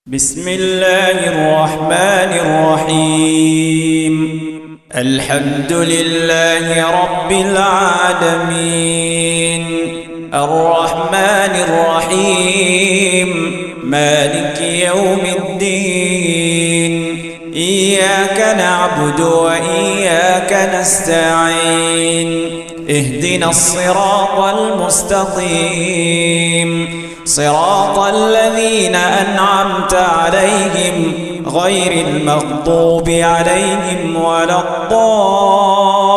بسم الله الرحمن الرحيم الحمد لله رب العالمين الرحمن الرحيم مالك يوم الدين إياك نعبد وإياك نستعين اهدنا الصراط المستقيم صراط الذين أنعمت عليهم غير المغضوب عليهم ولا الضالين.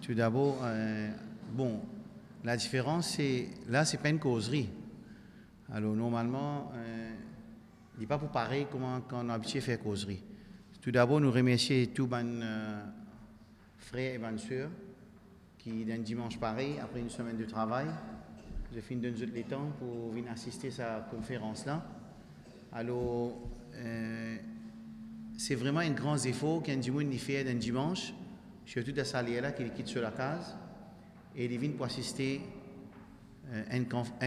Tout d'abord, bon, la différence, c'est là, c'est pas une causerie. Alors, normalement, il n'est pas pour pareil comment on a habitué à faire causerie. Tout d'abord, nous remercions tous les frères et les sœurs qui, d'un dimanche pareil, après une semaine de travail, j'ai fini de nous donner le temps pour venir assister à cette conférence-là. Alors, c'est vraiment un grand effort qu'un dimanche fait d'un dimanche, surtout dans sa là qui quitte sur la case, et il vient pour assister à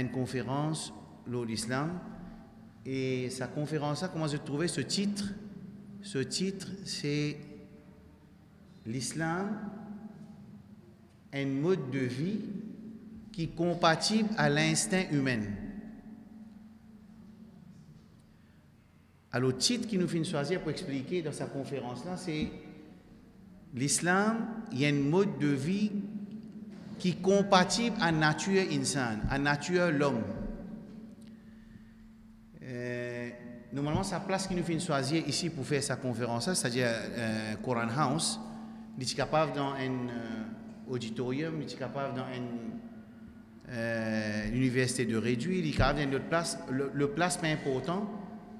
une conférence, l'islam. Et sa conférence-là, comment j'ai trouvé ce titre? Ce titre, c'est l'islam, un mode de vie qui est compatible à l'instinct humain. Alors, le titre qui nous fait choisir pour expliquer dans sa conférence-là, c'est l'islam, il y a un mode de vie qui est compatible à la nature insane, à la nature l'homme. Normalement, sa place qui nous fait choisir ici pour faire sa conférence-là, c'est-à-dire Quran House, il est capable dans un auditorium, il est capable dans une université de réduit, il est capable dans une autre place. Le place pas important,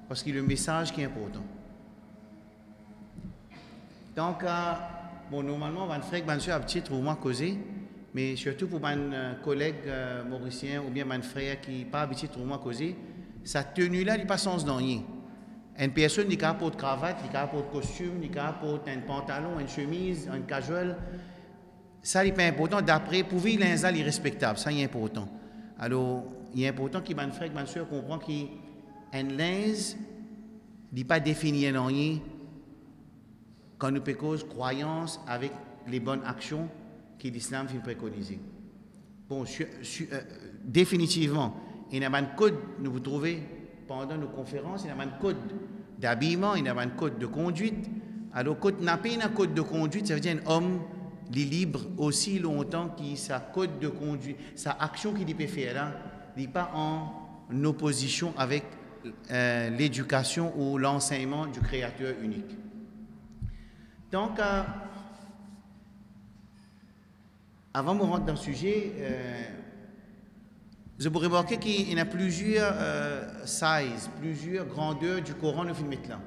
parce que le message qui est important. Donc, bon, normalement, mon frère, mon soeur, petit trouve-moi causer, mais surtout pour mon collègue mauricien ou bien mon frère qui n'est pas habitué trouve-moi causer, sa tenue-là, il n'est pas sens dans rien. Une personne n'est capable de cravate, il n'est capable de costume, il n'est capable de un pantalon, une chemise, un casual. Ça, n'est pas important. D'après, pour vivre l'insa, il est respectable. Ça, il est important. Alors, il est important que mon frère, mon soeur comprennent qu'il un lens n'est pas défini en rien quand nous pécons croyance avec les bonnes actions que l'islam fait préconiser. Bon, définitivement, il y a un code que vous trouvez pendant nos conférences, il y a un code d'habillement, il y a un code de conduite. Alors, code n'a pas un code de conduite, ça veut dire un homme est libre aussi longtemps que sa code de conduite, sa action qu'il peut faire là, n'est pas en opposition avec l'éducation ou l'enseignement du Créateur unique. Donc, avant de rentrer dans le sujet, je vous remarquer qu'il y a plusieurs sizes, plusieurs grandeurs du Coran de film là.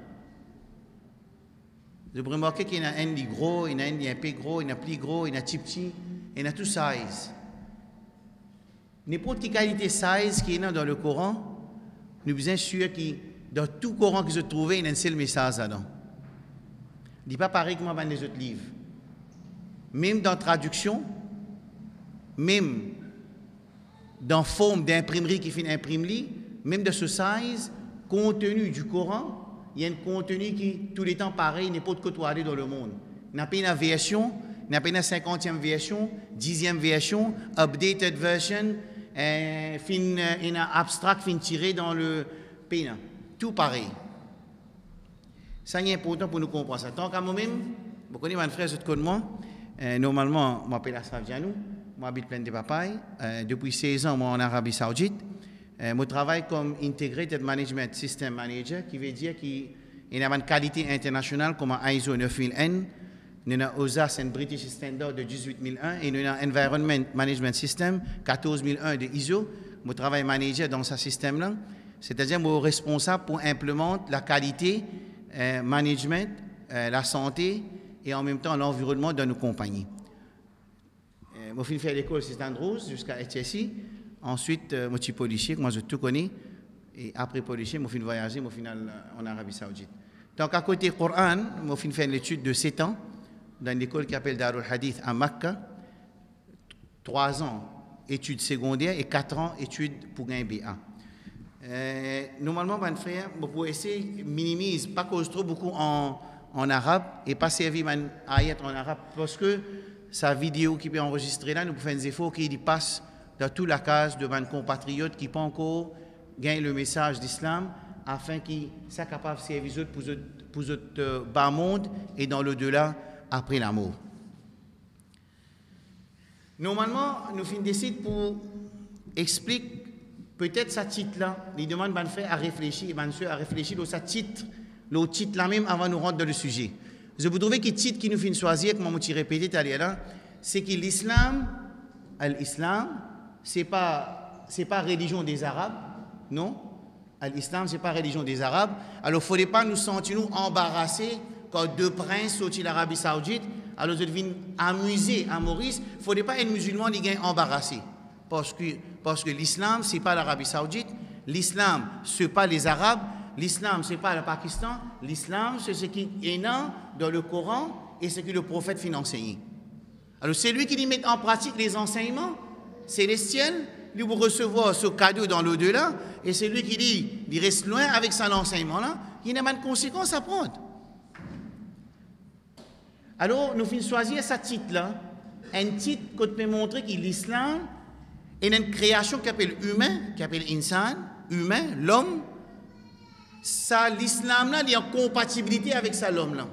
Je vous remarquer qu'il y en a un qui est gros, il y en a un qui est un peu gros, il y en a plus gros, il y en a petit, il y en a tout size. N'importe quelle qualité size qui est dans le Coran, nous sommes bien sûrs que dans tout le Coran que je trouve, il y a un seul message là-dedans. Il n'est pas pareil comme dans les autres livres. Même dans la traduction, même dans la forme d'imprimerie qui fait une imprimerie, même de ce size, contenu du Coran, il y a un contenu qui est tout le temps pareil, n'importe quoi côtoyer dans le monde. Il n'y a pas une version, il n'y a pas une 50e version, 10e version, updated version, une abstract, fin tiré dans le pays. Tout pareil. Ça est important pour nous comprendre ça. Tant qu'à moi-même, vous connaissez mon frère, de moi. Normalement, je m'appelle Asraf Dianou, j'habite plein de papaye. Depuis 16 ans, moi en Arabie Saoudite. Je travaille comme Integrated Management System Manager, qui veut dire qu'il y a une qualité internationale comme ISO 9001. Nous avons OSAS, un British Standard de 18001, et nous avons Environment Management System 14001 de ISO. Je travaille manager dans ce système-là. C'est-à-dire, je suis responsable pour implémenter la qualité management la santé et en même temps l'environnement de nos compagnies. Moi, j'ai fait l'école St. Andrews jusqu'à HSI. Ensuite, je suis policier, moi je tout connais. Et après policier, je suis voyagé en Arabie Saoudite. Donc, à côté du Coran, je fait l'étude de 7 ans dans l'école qui s'appelle Darul Hadith à Makkah. 3 ans études secondaires et 4 ans études pour un BA. Normalement, mon frère, pour essayer de minimiser, pas cause trop beaucoup en arabe et pas servir mon ayat en arabe parce que sa vidéo qui peut enregistrer là, nous pouvons faire des efforts qui passent dans toute la case de mes compatriotes qui pas encore gagner le message d'islam afin qu'ils soient capables de servir pour le bas monde et dans l'au-delà après la mort. Normalement, nous finissons pour expliquer peut-être ce titre-là. Les demandes van faire à réfléchir, van soeur à réfléchir sur ce titre, le titre-là même avant de nous rentrer dans le sujet. Je vous trouve que le titre qui nous fait choisir, comme je répété tout à l'heure, c'est que l'islam, c'est pas religion des Arabes, non? L'islam, c'est pas religion des Arabes. Alors, il ne faudrait pas nous sentir embarrassés quand 2 princes sortent de l'Arabie Saoudite. Alors, je deviens amusé à Maurice. Il ne faudrait pas être musulman qui est embarrassé. Parce que l'islam, ce n'est pas l'Arabie Saoudite. L'islam, ce n'est pas les Arabes. L'islam, ce n'est pas le Pakistan. L'islam, c'est ce qui est dans le Coran et ce que le prophète fait enseigner. Alors, c'est lui qui met en pratique les enseignements célestiels. Lui, pour recevoir ce cadeau dans l'au-delà. Et c'est lui qui dit, il reste loin avec son enseignement-là. Il n'y a pas de conséquences à prendre. Alors, nous finissons choisir ce titre-là. Un titre qui peut montrer que l'islam est une création qui s'appelle humain, qui s'appelle insan, humain, l'homme. Ça, l'islam-là, il est en compatibilité avec ça, l'homme-là. Vous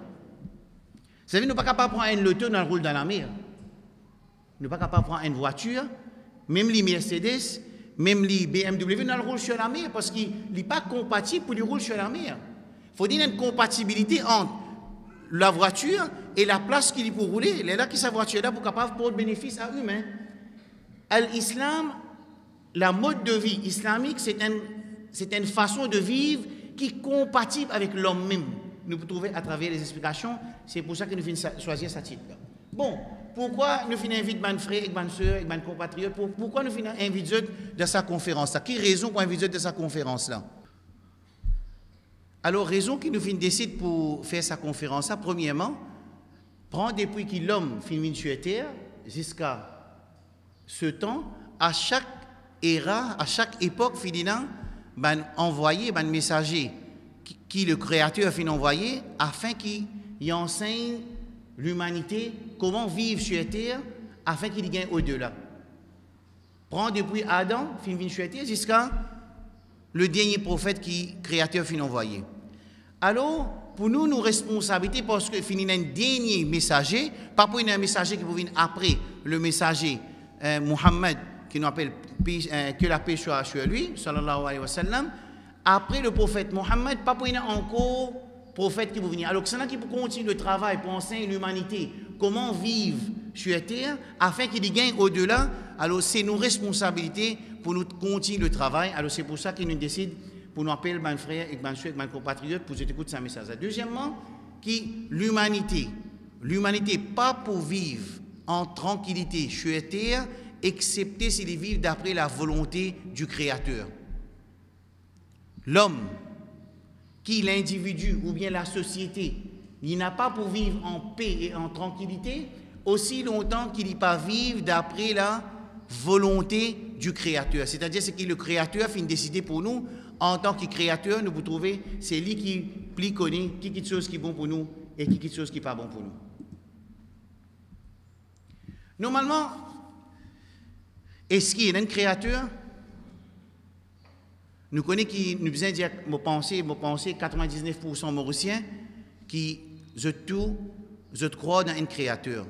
savez, nous ne sommes pas capables de prendre un loto dans le rôle dans la mer. Nous ne sommes pas capables de prendre une voiture, même les Mercedes, même les BMW dans le rôle sur la mer, parce qu'il n'est pas compatible pour le rôle sur la mer. Il faut dire une compatibilité entre la voiture et la place qu'il est pour rouler. Il est là que sa voiture est là pour capable pour bénéfice à humain. L'islam, la mode de vie islamique, c'est une façon de vivre qui est compatible avec l'homme même. Nous pouvons trouver à travers les explications. C'est pour ça que nous finissons choisir ce titre-là. Bon, pourquoi nous finissons inviter mes frères, mes soeurs, mes compatriotes? Pourquoi nous finissons inviter de sa conférence-là? Quelle raison pour inviter de sa conférence-là? Alors, raison qui nous finit décide pour faire sa conférence-là, premièrement, prendre depuis que l'homme finit sur terre jusqu'à ce temps, à chaque ère, à chaque époque, finalement, ben envoyer, ben messager qui le Créateur finit envoyer afin qu'il enseigne l'humanité comment vivre sur terre afin qu'il gagne au-delà. Prendre depuis Adam, finit sur terre, jusqu'à le dernier prophète qui Créateur finit envoyer. Alors, pour nous, nos responsabilités, parce que finit un dernier messager, pas pour un messager qui peut venir après le messager Muhammad, qui nous appelle que la paix soit sur lui, sallallahu alayhi wa sallam. Après le prophète Muhammad, pas pour encore prophète qui peut venir. Alors, c'est là qui peut continuer le travail pour enseigner l'humanité comment vivre sur terre afin qu'il y gagne au-delà. Alors, c'est nos responsabilités pour nous continuer le travail. Alors, c'est pour ça qu'ils nous décident pour nous appeler mes frères et mes soeurs et mes compatriotes pour que écouter ce message. Deuxièmement, l'humanité pas pour vivre en tranquillité sur terre, excepté s'il vit d'après la volonté du Créateur. L'homme, qui l'individu ou bien la société, il n'a pas pour vivre en paix et en tranquillité aussi longtemps qu'il n'y pas vivre d'après la volonté du Créateur. C'est-à-dire ce que le Créateur finit décider pour nous. En tant que Créateur, nous pouvons trouver, c'est lui qui plus connaît qui quelque chose qui est bon pour nous et qui quelque chose qui n'est pas bon pour nous. Normalement, est-ce qu'il y a un Créateur? Nous connaissons qui nous besoin dire, mon pensée, 99% mauriciens, qui je crois dans un Créateur.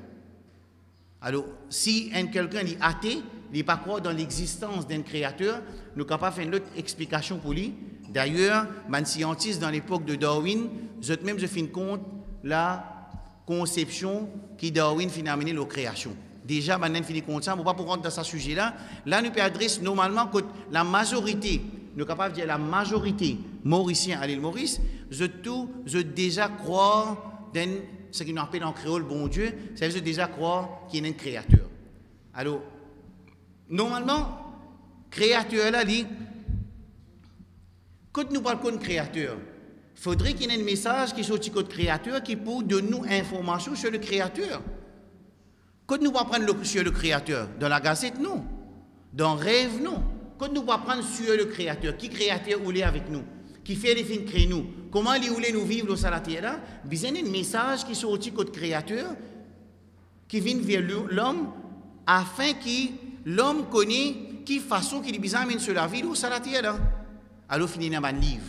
Alors, si quelqu'un est athée, il n'est pas croire dans l'existence d'un Créateur, nous sommes capables de faire une autre explication pour lui. D'ailleurs, les scientifiques dans l'époque de Darwin, je fais compte la conception qui Darwin finit amener la création. Déjà, maintenant, finit compte ça, on ne peut pas rentrer dans ce sujet-là. Là, nous pouvons adresser normalement que la majorité, nous sommes capables de dire la majorité mauricien à l'île Maurice, je déjà croire ce qu'on appelle en créole bon Dieu, ça veut dire déjà croire qu'il y a un créateur. Alors, normalement, créateur là dit, quand nous parlons de créateur, il faudrait qu'il y ait un message qui soit du créateur qui peut donner nous information sur le créateur. Quand nous pas prendre sur le créateur, dans la gazette, non. Dans rêve, non. Quand nous pas prendre sur le créateur, qui créateur ou est avec nous, qui fait les films créer nous, comment il voulait nous vivre au salatier là, besoin d'un message qui soit du créateur, qui vient vers l'homme, afin que l'homme connaisse qui façon qu'il besoin de sur la vie au salatier là. Alors, finit dans un livre.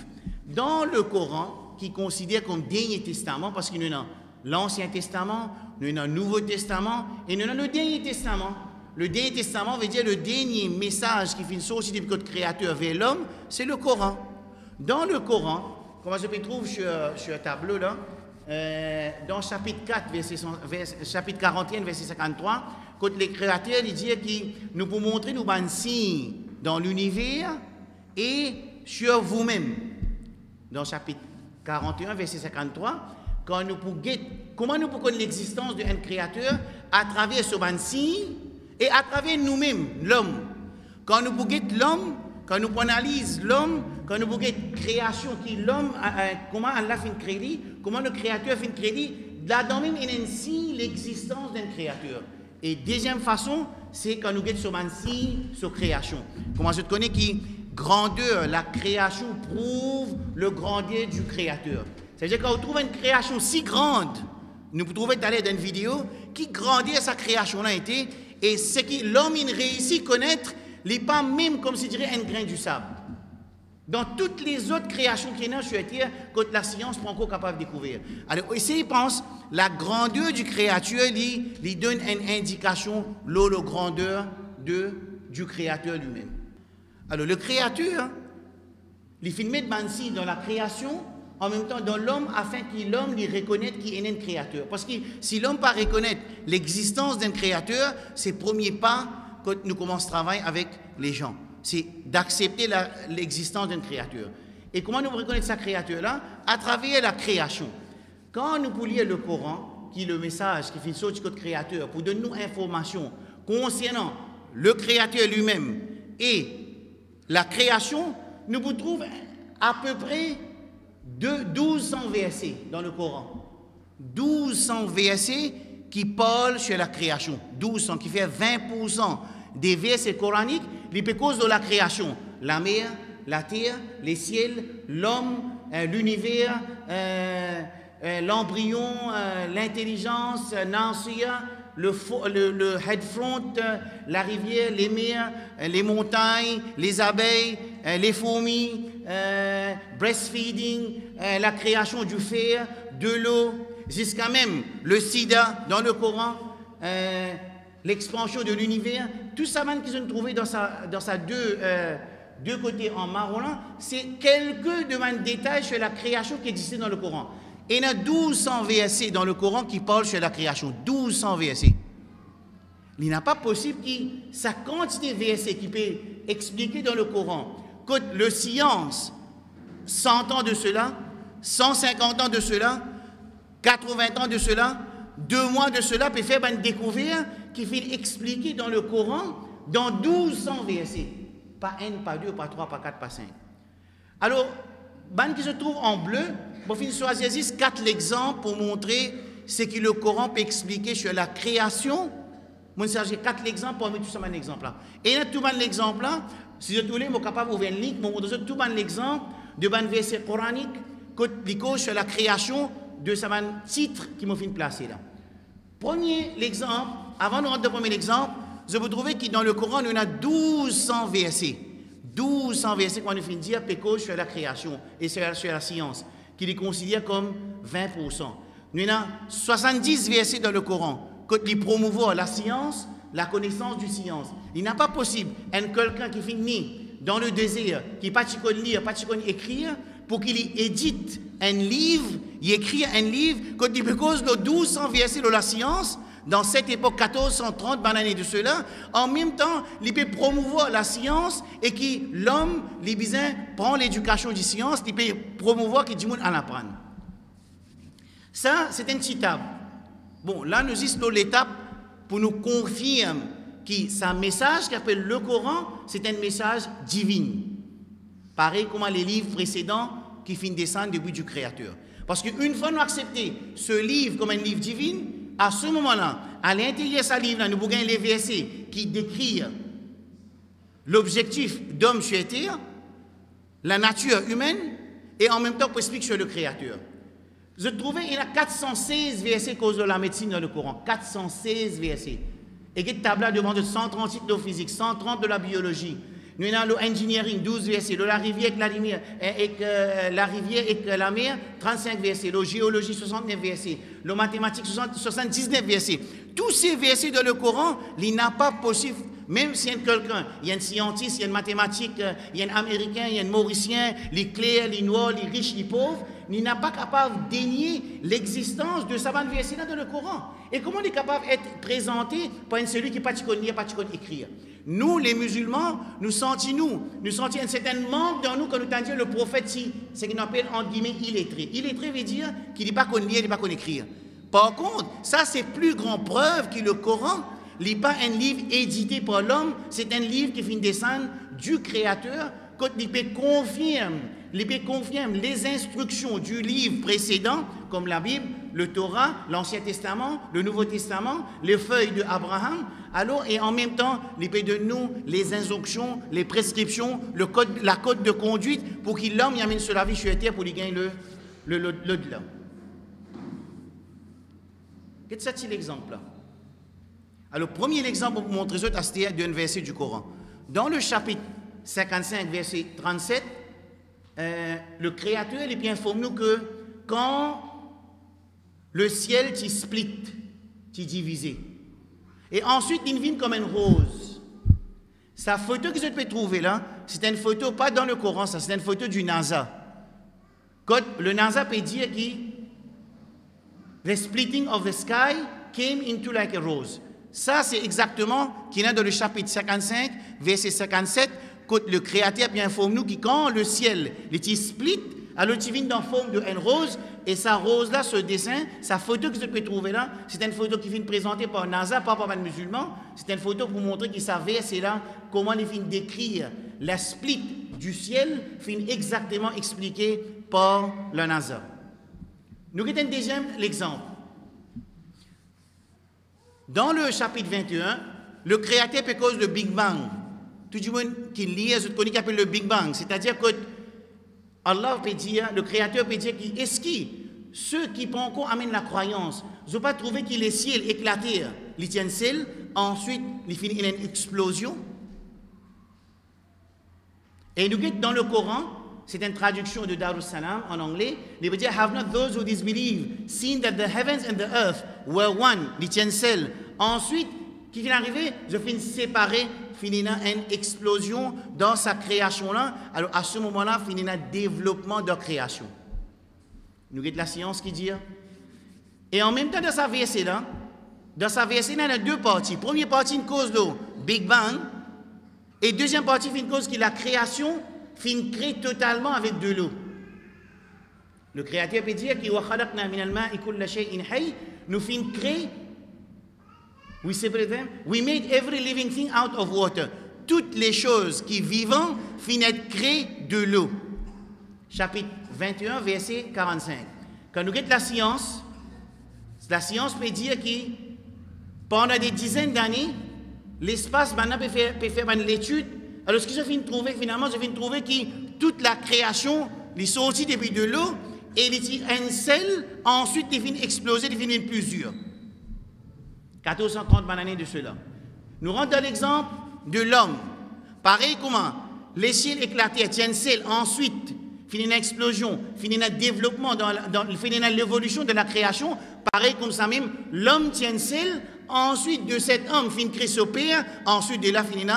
Dans le Coran, qui considère comme dernier testament, parce qu'il y a l'Ancien Testament, il y a le Nouveau Testament, et il y a le Dernier Testament. Le Dernier Testament veut dire le dernier message qui fait une société de Créateur vers l'homme, c'est le Coran. Dans le Coran, comme je peux trouver sur un tableau là, dans chapitre 4, chapitre 41, verset 53, quand les créateurs disent qu'ils nous pour montrer nous un signe dans l'univers et sur vous-même. Dans chapitre 41, verset 53, quand nous comment nous pouvons connaître l'existence d'un créateur à travers ce signe et à travers nous-mêmes, l'homme. Quand nous pouvons l'homme, quand nous analysons l'homme, quand nous pouvons création qui l'homme, comment Allah fait créer, comment le créateur fait créer, là-dedans même il y a ainsi l'existence d'un créateur. Et deuxième façon, c'est quand nous avons ce signe, sur création. Comment je te connais qui grandeur, la création prouve le grandeur du créateur. C'est-à-dire quand on trouve une création si grande, nous pouvons trouver tout à l'heure dans une vidéo, qui grandeur sa création a été, et ce que l'homme réussit à connaître, il n'est pas même comme si dirait un grain du sable. Dans toutes les autres créations qui sont sur la terre, que la science n'est pas encore capable de découvrir. Alors, ici, il pense, la grandeur du créateur lui donne une indication, la grandeur du créateur lui-même. Alors, le créateur, il fait mettre Bansi dans la création, en même temps dans l'homme, afin que l'homme lui reconnaisse qu'il est un créateur. Parce que si l'homme ne pas reconnaître l'existence d'un créateur, c'est le premier pas quand nous commençons à travailler avec les gens. C'est d'accepter l'existence d'un créateur. Et comment nous reconnaître sa créateur-là? À travers la création. Quand nous pouvons lire le Coran, qui est le message qui fait sortir du créateur, pour donner nous informations concernant le créateur lui-même et la création, nous vous trouvons à peu près 1200 versets dans le Coran. 1200 versets qui parlent sur la création. 1200, qui fait 20% des versets coraniques, les causes de la création. La mer, la terre, les ciels, l'homme, l'univers, l'embryon, l'intelligence, Nansia, le headfront, la rivière, les mers, les montagnes, les abeilles, les fourmis, breastfeeding, la création du fer, de l'eau, jusqu'à même le sida dans le Coran, l'expansion de l'univers, tout ça même qu'ils ont trouvé dans sa deux côtés en marron, c'est quelques détails sur la création qui existait dans le Coran. Et il y a 1200 versets dans le Coran qui parlent sur la création. 1200 versets. Il n'est pas possible que sa quantité de versets qui peut expliquer dans le Coran, que le science, 100 ans de cela, 150 ans de cela, 80 ans de cela, 2 mois de cela, peut faire une découverte qui fait expliquer dans le Coran dans 1200 versets. Pas 1, pas 2, pas 3, pas 4, pas 5. Alors, qui se trouve en bleu, je vais choisir 4 exemples pour montrer ce que le Coran peut expliquer sur la création. Je vais chercher 4 exemples pour mettre tout ça dans l'exemple là. Et dans tout l'exemple là, si je voulais, je suis capable d'ouvrir un link, je vais vous montrer tout l'exemple de un verset coranique qui cause sur la création de ce titre qui m'a fait placer là. Premier exemple, avant de rentrer dans le premier exemple, je vous trouver que dans le Coran, il y a 1200 versets. 1200 versets qu'on a fait dire pécose sur la création et sur la science, qui les considère comme 20%. Il y a 70 versets dans le Coran qui promouvoient la science, la connaissance du science. Il n'est pas possible quelqu'un qui finit dans le désert, qui n'a pas de lire, pas de écrire, pour qu'il édite un livre, il écrit un livre, quand il cause de 1200 versets de la science, dans cette époque 1430, dans l'année de cela, en même temps, il peut promouvoir la science et que l'homme, les bisins, prend l'éducation de science, il peut promouvoir qu'il dit à l'apprendre. Ça, c'est une petite étape. Bon, là, nous avons l'étape pour nous confirmer que ce message qu'appelle le Coran, c'est un message divin. Pareil comme les livres précédents qui finissent descendre depuis du Créateur. Parce qu'une fois nous acceptons ce livre comme un livre divin, à ce moment-là, à l'intérieur de ce livre, nous avons les versets qui décrivent l'objectif d'homme sur terre, la nature humaine, et en même temps pour expliquer sur le Créateur. Je trouvais qu'il y a 416 versets à cause de la médecine dans le Coran. 416 versets. Et il y a une table devant de 138 de physique, 130 de la biologie. Nous avons l'engineering, 12 versets. La rivière avec la lumière, la rivière et la mer, 35 versets. La géologie, 69 versets. La mathématique, 79 versets. Tous ces versets dans le Coran, il n'a pas possible. Même s'il y a quelqu'un, il y a un scientiste, il y a un mathématique, il y a un Américain, il y a un Mauricien, les clairs, les noirs, les riches, les pauvres, il n'est pas capable de dénier l'existence de savant verset dans le Coran. Et comment il est capable d'être présenté par celui qui n'est pas écrire? Nous, les musulmans, nous sentons un certain manque dans nous quand nous entendons le prophète, c'est ce qu'on appelle en guillemets illettré. Illettré veut dire qu'il n'est pas connu lire, il n'est pas connu écrire. Par contre, ça c'est plus grande preuve que le Coran n'est pas un livre édité par l'homme, c'est un livre qui finit descendre du Créateur, quand il peut confirmer les instructions du livre précédent, comme la Bible, le Torah, l'Ancien Testament, le Nouveau Testament, les feuilles d'Abraham, alors, et en même temps, il peut de nous les injonctions, les prescriptions, la code de conduite pour qu'il l'homme y amène sur la vie sur la terre pour lui gagner l'au-delà. Qu'est-ce que c'est l'exemple là? Alors, premier exemple pour vous montrer ça, c'est d'un verset du Coran. Dans le chapitre 55, verset 37, le Créateur il bien informe nous que quand le ciel t'y split, t'y divisé, et ensuite il vient comme une rose. Sa photo que je peux trouver là, c'est une photo pas dans le Coran, ça c'est une photo du NASA. Quand le NASA peut dire que the splitting of the sky came into like a rose. Ça, c'est exactement qui est dans le chapitre 55, verset 57, quand le Créateur bien informe nous que quand le ciel est split, alors il vient dans la forme d'une rose, et sa rose-là, ce dessin, sa photo que je peux trouver là, c'est une photo qui vient présentée par NASA, pas par un musulman, c'est une photo pour montrer qu'il savait, c'est là, comment il vient décrire la split du ciel, vient exactement expliqué par le NASA. Nous avons un deuxième exemple. Dans le chapitre 21, le Créateur peut cause le Big Bang. Tout le monde qui lit, je connais qui appelle le Big Bang. C'est-à-dire que Allah peut dire, le Créateur peut dire, est-ce que ceux qui pensent qu'on amène la croyance, ils n'ont pas trouvé que les ciels éclatèrent, ils tiennent ciel, ensuite ils finissent une explosion. Et nous dans le Coran, c'est une traduction de Darussalam en anglais. Il veut dire, have not those who disbelieve seen that the heavens and the earth were one, l'étincelle. Ensuite, qui vient arriver, je finis séparer, finis une explosion dans sa création-là. Alors, à ce moment-là, finis un développement de création. Nous avons de la science qui dit. Et en même temps, dans sa verset-là, il y a deux parties. Première partie, une cause de Big Bang. Et deuxième partie, une cause qui est la création, fin crée totalement avec de l'eau. Le Créateur peut dire que nous fin créer, we made every living thing out of water. Toutes les choses qui vivent finissent être créées de l'eau. Chapitre 21, verset 45. Quand nous regardons la science peut dire que pendant des dizaines d'années, l'espace maintenant peut faire l'étude. Alors, ce que je viens de trouver, finalement, je viens de trouver que toute la création est sortie depuis de l'eau et il est un sel, ensuite il vient exploser, il vient plusieurs. 1430 années de cela. Nous rentrons dans l'exemple de l'homme. Pareil comment les ciels éclatés tiennent sel, ensuite finit une explosion, finit un développement, finit l'évolution de la création. Pareil comme ça même, l'homme tient sel, ensuite de cet homme finit créer son père, ensuite de là finit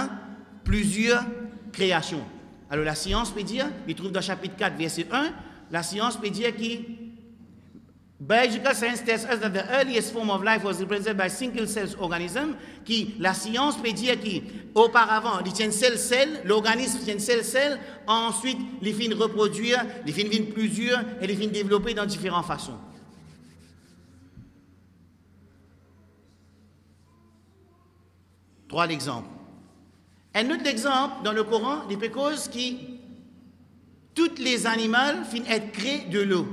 plusieurs créations. Alors la science peut dire, il trouve dans le chapitre 4, verset 1, la science peut dire que biological science tells us that the earliest form of life was represented by single-cell organism, qui la science peut dire qu'auparavant, il tient cell, l'organisme tient cell, ensuite il finit reproduire, il finit plusieurs, et il finit développer dans différentes façons. trois exemples. Un autre exemple dans le Coran, il peut cause qui tous les animaux finissent être créés de l'eau.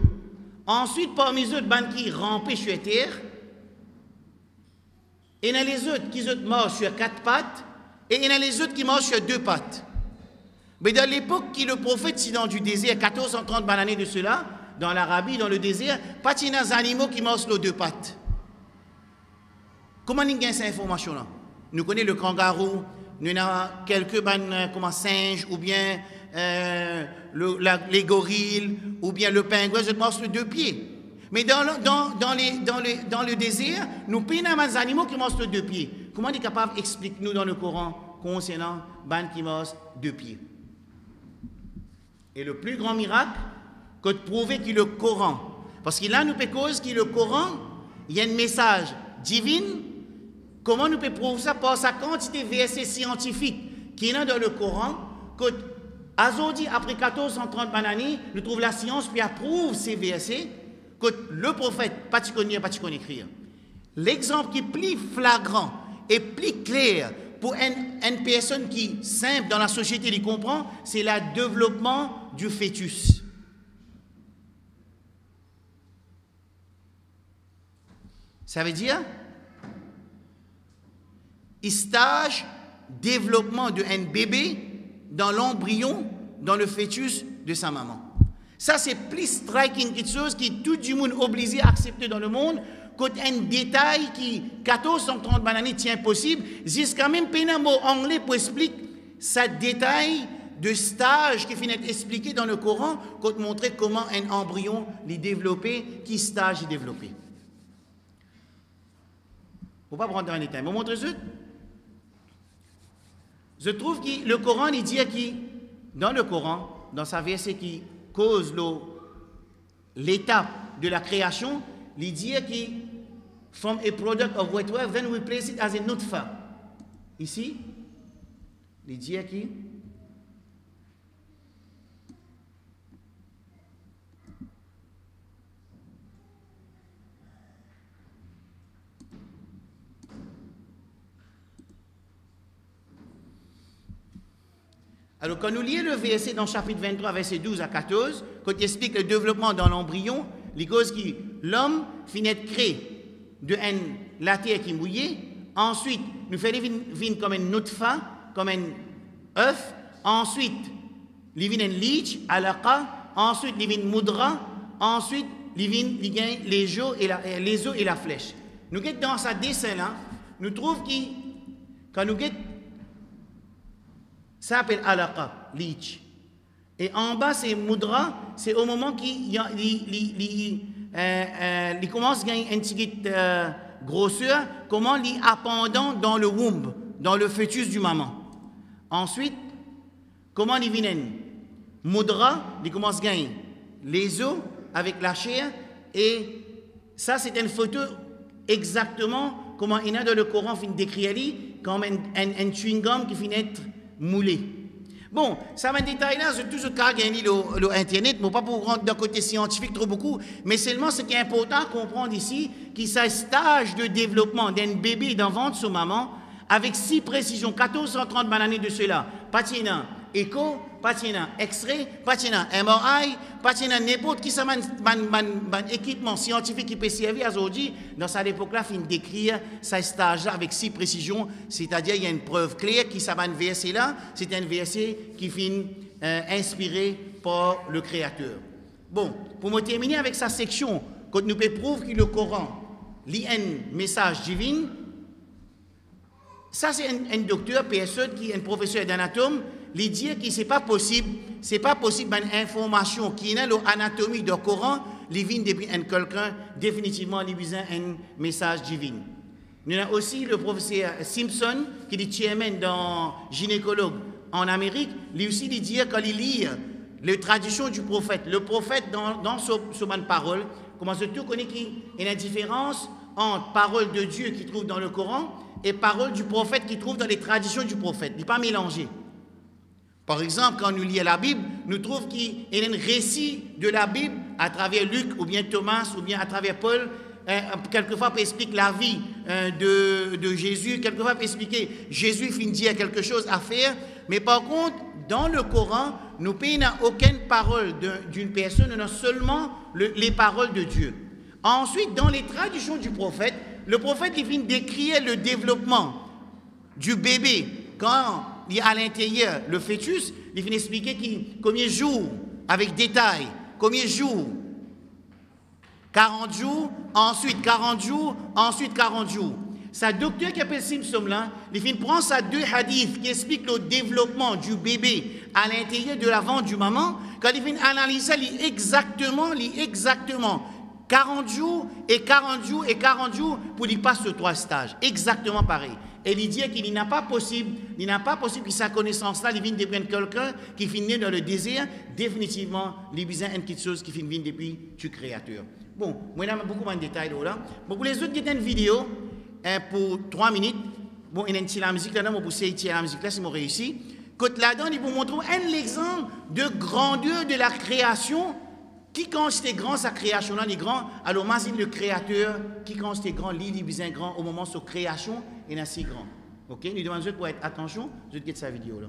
Ensuite, parmi eux, ban qui rampent sur terre, et il y a les autres qui marchent sur 4 pattes, et il y en a les autres qui marchent sur 2 pattes. Mais dans l'époque qui le prophète, si dans du désert, 1430 années de cela, dans l'Arabie, dans le désert, pas de des animaux qui marchent sur 2 pattes. Comment nous avons cette information-là? Nous connaissons le kangaroo, nous avons quelques comme singes, ou bien les gorilles, ou bien le pingouin, je marche sur 2 pieds. Mais dans le désert, nous prenons des animaux qui marchent sur 2 pieds. Comment on est capable d'expliquer-nous dans le Coran concernant ban qui marchent 2 pieds? Et le plus grand miracle, que de prouver que le Coran, parce que là, nous peut cause que le Coran, il y a un message divin. Comment nous peut prouver ça? Par sa quantité de versets scientifiques qui est dans le Coran, que aujourd'hui, après 1430 années, nous trouvons la science qui approuve ces versets, que le prophète, pas écrire. L'exemple qui est plus flagrant et plus clair pour une personne qui simple dans la société, il comprend, c'est le développement du fœtus. Ça veut dire stage développement d'un bébé dans l'embryon, dans le fœtus de sa maman. Ça, c'est plus striking quelque chose qui tout le monde obligé à accepter dans le monde, qu'un détail qui 1430 années tient possible, jusqu'à même un mot anglais pour expliquer ce détail de stage qui finit expliqué dans le Coran, pour montrer comment un embryon est développé, qui stage est développé. Faut pas prendre dans les détails. Je vous montre ça. Je trouve que le Coran, il dit dans le Coran, dans sa verset qui cause l'étape de la création, il dit que from a product of whatever, then we place it as a nutfa. Ici, il dit que alors, quand nous lisons le verset dans le chapitre 23, verset 12 à 14, quand il explique le développement dans l'embryon, les causes qui l'homme finit de créer de la terre qui est mouillée, ensuite, nous faisons vin comme un nutfa, comme un œuf, ensuite, il vient un lich, alaqa, ensuite, il vient moudra, ensuite, il gagne les os et la flèche. Nous sommes dans ce dessin-là, nous trouvons que quand nous sommes ça s'appelle alaqa, lich. Et en bas, c'est moudra, c'est au moment qu'il commence à gagner une petite grosseur, comment il appendant dans le womb, dans le fœtus du maman. Ensuite, comment il vient moudra, il commence à gagner les os avec la chair, et ça, c'est une photo exactement comment il y a dans le Coran, il décrit comme un chewing-gum qui finit être moulé. Bon, ça va détailler là, c'est tout ce qu'a gagné l'Internet, mais pas pour rentrer d'un côté scientifique trop beaucoup, mais seulement ce qui est important à comprendre ici, qu'il s'agit stage de développement d'un bébé dans le ventre de sa maman, avec 6 précisions, 1430 années de cela, pas de écho, pas de X-ray, pas de MRI, pas de n'importe qui ça équipement scientifique qui peut servir aujourd'hui, dans cette époque-là, fin d'écrire ce stage-là avec 6 précisions, c'est-à-dire il y a une preuve claire qui ça va verser là, c'est un verset qui finit inspiré par le Créateur. Bon, pour me terminer avec sa section, quand nous pouvons prouver que le Coran lit un message divin, ça c'est un docteur, personne qui est un professeur d'anatome, il dit que c'est pas possible une information qui est dans l'anatomie du Coran, il vient depuis un quelqu'un, définitivement, il besoin un message divin. Nous avons aussi le professeur Simpson, qui est chairman dans gynécologue en Amérique, lui aussi il dit quand il lit les traditions du prophète, le prophète dans son parole, comment je tout connais qu'il y a une différence entre parole de Dieu qui trouve dans le Coran et parole du prophète qui trouve dans les traditions du prophète. Il n'est pas mélangé. Par exemple, quand nous lisons la Bible, nous trouvons qu'il y a un récit de la Bible à travers Luc, ou bien Thomas, ou bien à travers Paul, quelquefois peut expliquer la vie de Jésus, quelquefois peut expliquer Jésus finit dire quelque chose à faire, mais par contre, dans le Coran, nous n'avons aucune parole d'une personne, nous avons seulement les paroles de Dieu. Ensuite, dans les traditions du prophète, le prophète il vient décrire le développement du bébé quand il est à l'intérieur, le fœtus, il vient expliquer combien de jours, avec détail, combien de jours, 40 jours, ensuite 40 jours, ensuite 40 jours. Sa docteur qui appelle Simpson là, il vient prendre sa deux hadiths qui expliquent le développement du bébé à l'intérieur de la ventre du maman. Quand il vient analyser ça, il exactement 40 jours et 40 jours et 40 jours pour qu'il passe sur 3 stages. Exactement pareil. Et il dit qu'il n'est pas possible que sa connaissance-là, il vient de prendre quelqu'un qui finit dans le désert, définitivement, il besoin une petite chose qui finit depuis du Créateur. Bon, moi, il y a beaucoup de détails là. Bon, pour les autres, il y a une vidéo pour 3 minutes. Bon, il y a la musique là-dedans, moi, pour essayer la musique là, si moi réussi. Quand là-dedans, il vous montre un exemple de grandeur de la création. Qui quand c'était grand, sa création là, il est grand. Alors, imagine le Créateur, qui quand c'était grand, il est bien grand au moment de sa création, il est assez grand. Ok? Nous demandons pour être attention, je vais sa vidéo là.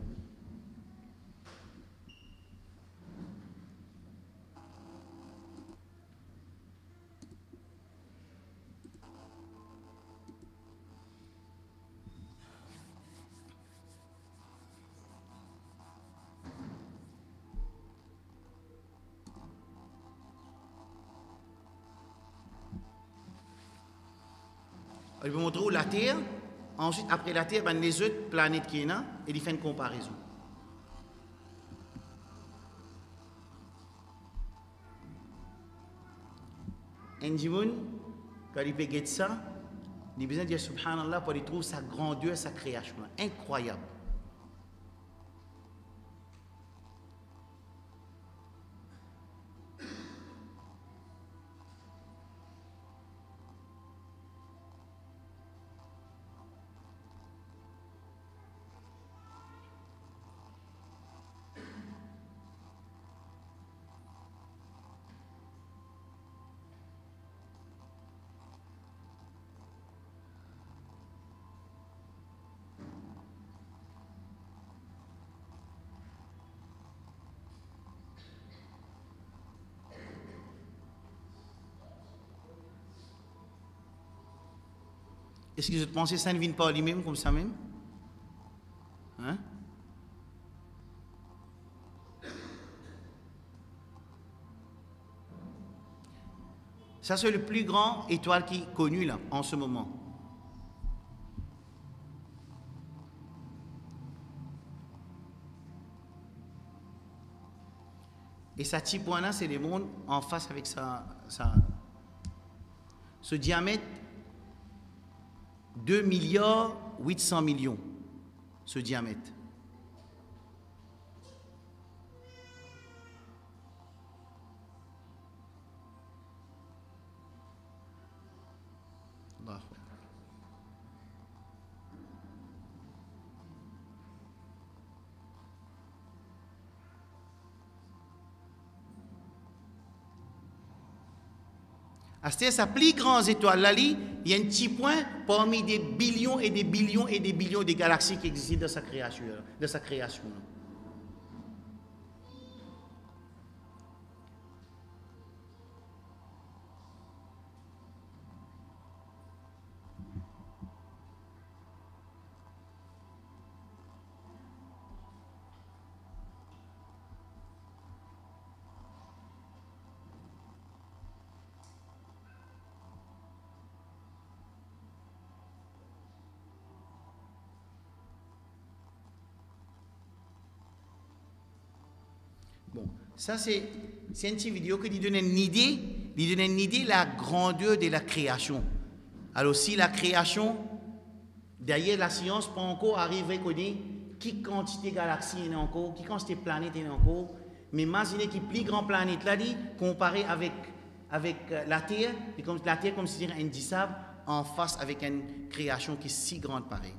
Il va montrer la Terre, ensuite, après la Terre, ben, les autres planètes qui sont là, et il fait une comparaison. Indimoun, quand il peut guetter ça, il a besoin de dire Subhanallah pour qu'il trouve sa grandeur, sa création. Incroyable. Est-ce que vous pensez que ça ne vient pas lui-même comme ça même? Hein? Ça, c'est le plus grand étoile qui est connu là, en ce moment. Et ça petit point là, c'est les mondes en face avec ce diamètre 2 milliards 800 millions, ce diamètre. C'est sa plus grande étoile là, il y a un petit point parmi des billions et des billions et des billions de galaxies qui existent dans sa création. Bon, ça c'est une petite vidéo qui donne une idée de la grandeur de la création. Alors si la création, derrière la science, peut encore arriver à connaître qui quantité de galaxies il y a encore, qui quantité de planètes il y a encore, mais imaginez qu'il y a plus grande planète là, comparé avec la Terre, et comme la Terre comme si c'était indissable, en face avec une création qui est si grande pareil.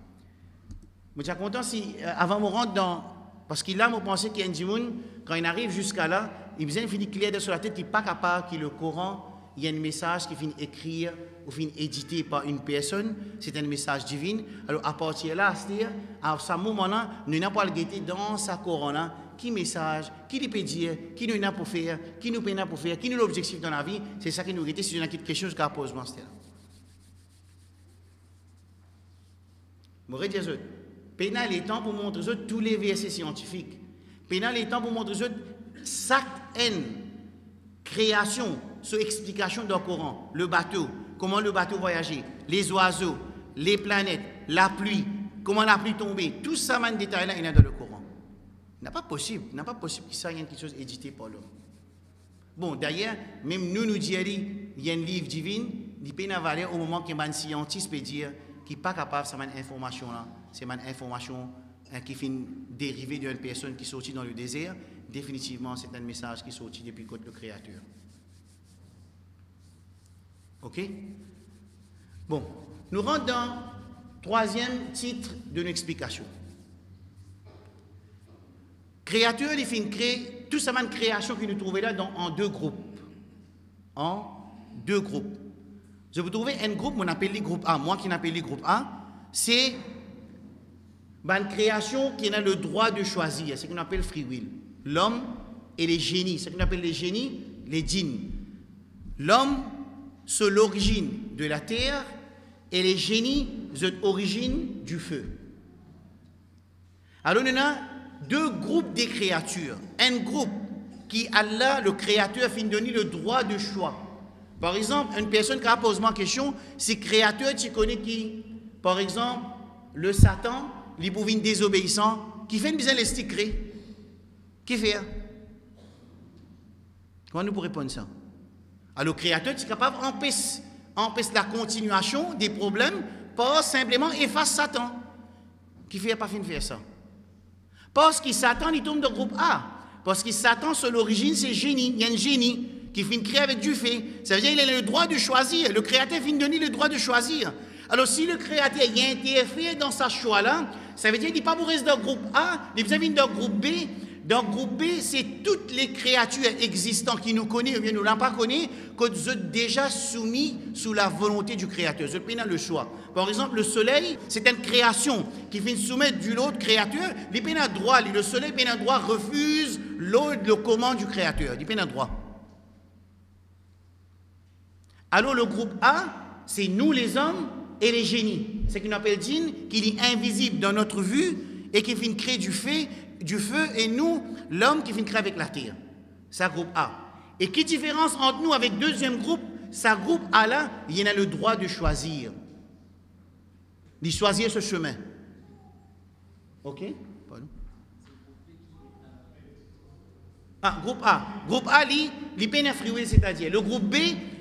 Je suis content si, avant de me rendre dans... Parce qu'il a pensé qu'il y a un djimoun, quand il arrive jusqu'à là, il vient finir clair sur la tête, il n'est pas capable, que le Coran il y a un message qui finit écrire ou finit édité par une personne, c'est un message divin. Alors à partir de là, c'est-à-dire, à ce moment-là, nous n'avons pas le guetter dans sa couronne, qui message, qui lui peut dire, qui nous n'a pour faire, qui nous peine pour faire, qui nous l'objectif dans la vie, c'est ça qui nous guette. Si on a quelque chose qu'à pose, moi, c'est là. Je vais dire, pendant les temps pour montrer tous les versets scientifiques, pendant les temps pour montrer chaque création, sur explication dans le Coran, le bateau, comment le bateau voyageait, les oiseaux, les planètes, la pluie, comment la pluie tombait, tout ça, man détail là, il y a dans le Coran. N'est pas possible que ça y ait quelque chose édité par l'homme. Bon, d'ailleurs, même nous disons, il y a un livre divin, il peut y valeur au moment qu'un scientiste peut dire qui n'est pas capable de cette information-là, c'est une information qui fait dériver d'une personne qui est sortie dans le désert. Définitivement, c'est un message qui est sorti depuis côté le Créateur. OK? Bon, nous rentrons dans le troisième titre de l'explication. Créateur, il fait créer toute cette création que nous trouvons là en deux groupes. En deux groupes. Je vous trouve un groupe, on appelle le groupe A. Moi qui l'appelle le groupe A, c'est une création qui a le droit de choisir, c'est ce qu'on appelle free will. L'homme et les génies, ce qu'on appelle les génies, les djinns. L'homme, c'est l'origine de la terre et les génies, c'est l'origine du feu. Alors, on a deux groupes de créatures. Un groupe qui, Allah, le créateur, finit de donner le droit de choix. Par exemple, une personne qui a posé ma question, c'est créateur, tu connais qui? Par exemple, le Satan, les bouvines désobéissants, qui fait une besoin de sticrer. Qui fait? Comment nous pourrions répondre ça? Alors, le créateur, tu es capable d'empêcher la continuation des problèmes par simplement effacer Satan. Qui fait pas fin de faire ça? Parce que Satan, il tombe dans le groupe A. Parce que Satan, sur l'origine, c'est génie. Il y a un génie qui finit de créer avec du fait. Ça veut dire qu'il a le droit de choisir. Le créateur finit de donner le droit de choisir. Alors, si le créateur y a interféré dans sa choix-là, ça veut dire qu'il n'est pas pour rester dans le groupe A, il vient dans le groupe B. Dans le groupe B, c'est toutes les créatures existantes qui nous connaissent ou bien nous ne pas connaissent, que nous sommes déjà soumis sous la volonté du créateur. Je peine le choix. Par exemple, le soleil, c'est une création qui vient soumettre d'une autre créature. Il peine à droit, le soleil peine à droit refuse l'ordre, le commande du créateur. Il peine à droit. Alors le groupe A, c'est nous les hommes et les génies. C'est ce qu'on appelle djinn, qui est invisible dans notre vue et qui vient créer du feu, et nous, l'homme qui vient créer avec la terre. C'est le groupe A. Et qui différence entre nous avec le deuxième groupe? Ce groupe A là, il y en a le droit de choisir. De choisir ce chemin. OK? Pardon. Ah, groupe A. Groupe A, il peine à free will, c'est-à-dire. Le groupe B,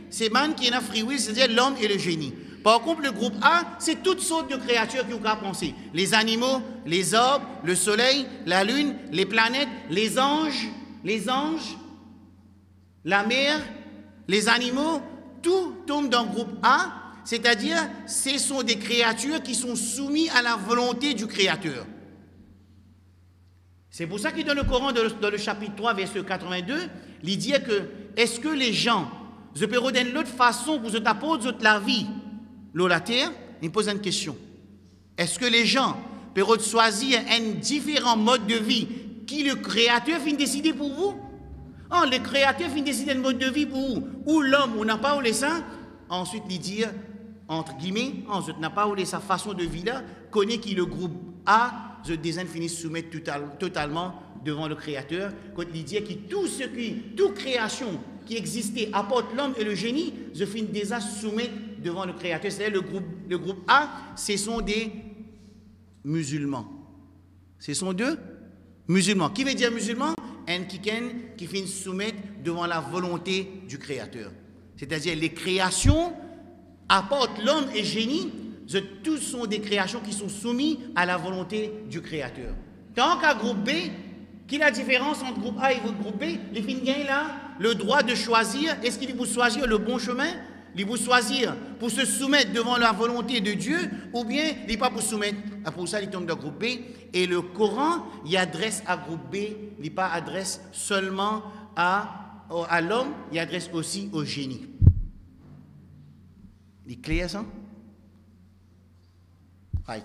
c'est man qui est à free will, c'est-à-dire l'homme et le génie. Par contre, le groupe A, c'est toutes sortes de créatures qui ont qu'à penser. Les animaux, les arbres, le soleil, la lune, les planètes, les anges, la mer, les animaux, tout tombe dans le groupe A, c'est-à-dire ce sont des créatures qui sont soumises à la volonté du Créateur. C'est pour ça que dans le Coran, dans le chapitre 3, verset 82, il dit que est-ce que les gens, je peux redonner l'autre façon pour se t'apporter la vie, la terre, il pose une question. Est-ce que les gens peuvent choisir un différent mode de vie qui le Créateur finit décider pour vous? Oh, le Créateur finit décider un mode de vie pour vous. Ou l'homme, ou n'a pas ou les saints. Ensuite, il dit, entre guillemets, ensuite n'a pas ou les sa façon de vie là, connaît qui le groupe A, je désigne finit se soumettre totalement devant le Créateur. Quand il dit que toute création qui existait apporte l'homme et le génie, je finis déjà soumettre devant le Créateur. C'est-à-dire le groupe A, ce sont des musulmans. Ce sont deux musulmans. Qui veut dire musulman? Un qui finit soumettre devant la volonté du Créateur. C'est-à-dire les créations apportent l'homme et le génie. Tous sont des créations qui sont soumises à la volonté du Créateur. Tant qu'à groupe B, quelle est la différence entre groupe A et groupe B? Les filles gagnent là le droit de choisir. Est-ce qu'il faut choisir le bon chemin? Il faut choisir pour se soumettre devant la volonté de Dieu ou bien il n'est pas pour se soumettre. Pour ça, il tombe dans groupe B. Et le Coran, il adresse à groupe B, il n'est pas adresse seulement à l'homme, il adresse aussi au génie. Il est clair ça? Right.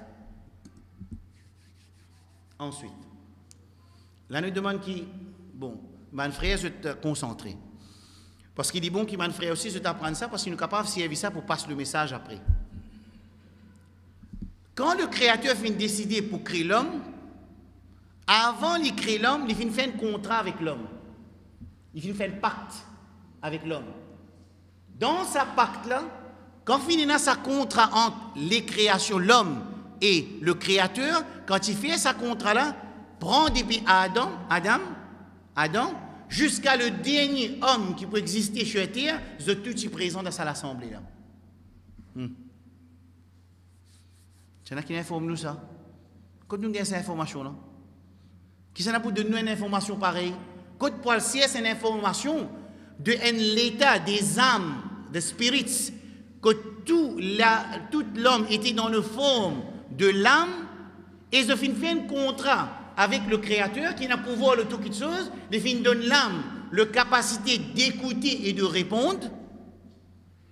Ensuite, là nous demande qui, bon, mon frère, je te concentrer. Parce qu'il dit bon, qu'il mon frère aussi, je t'apprends ça parce qu'il est capable de servir ça pour passer le message après. Quand le Créateur finit décider pour créer l'homme, avant de créer l'homme, il finit faire un contrat avec l'homme. Il finit faire un pacte avec l'homme. Dans ce pacte-là, quand il finit sa contrat entre les créations, l'homme et le Créateur, quand il fait ce contrat-là, prend depuis Adam, jusqu'à le dernier homme qui peut exister sur la terre, de tout est présent dans l'assemblée là. Il y en a qui informent nous ça. Quand nous avons cette information-là, qui s'en a pour donner une information pareille? Quand pour le ciel, c'est une information de l'état des âmes, des spirits, que tout l'homme était dans la forme de l'âme, et je finis faire un contrat avec le Créateur qui n'a pouvoir de toute chose, de fin donne l'âme la capacité d'écouter et de répondre.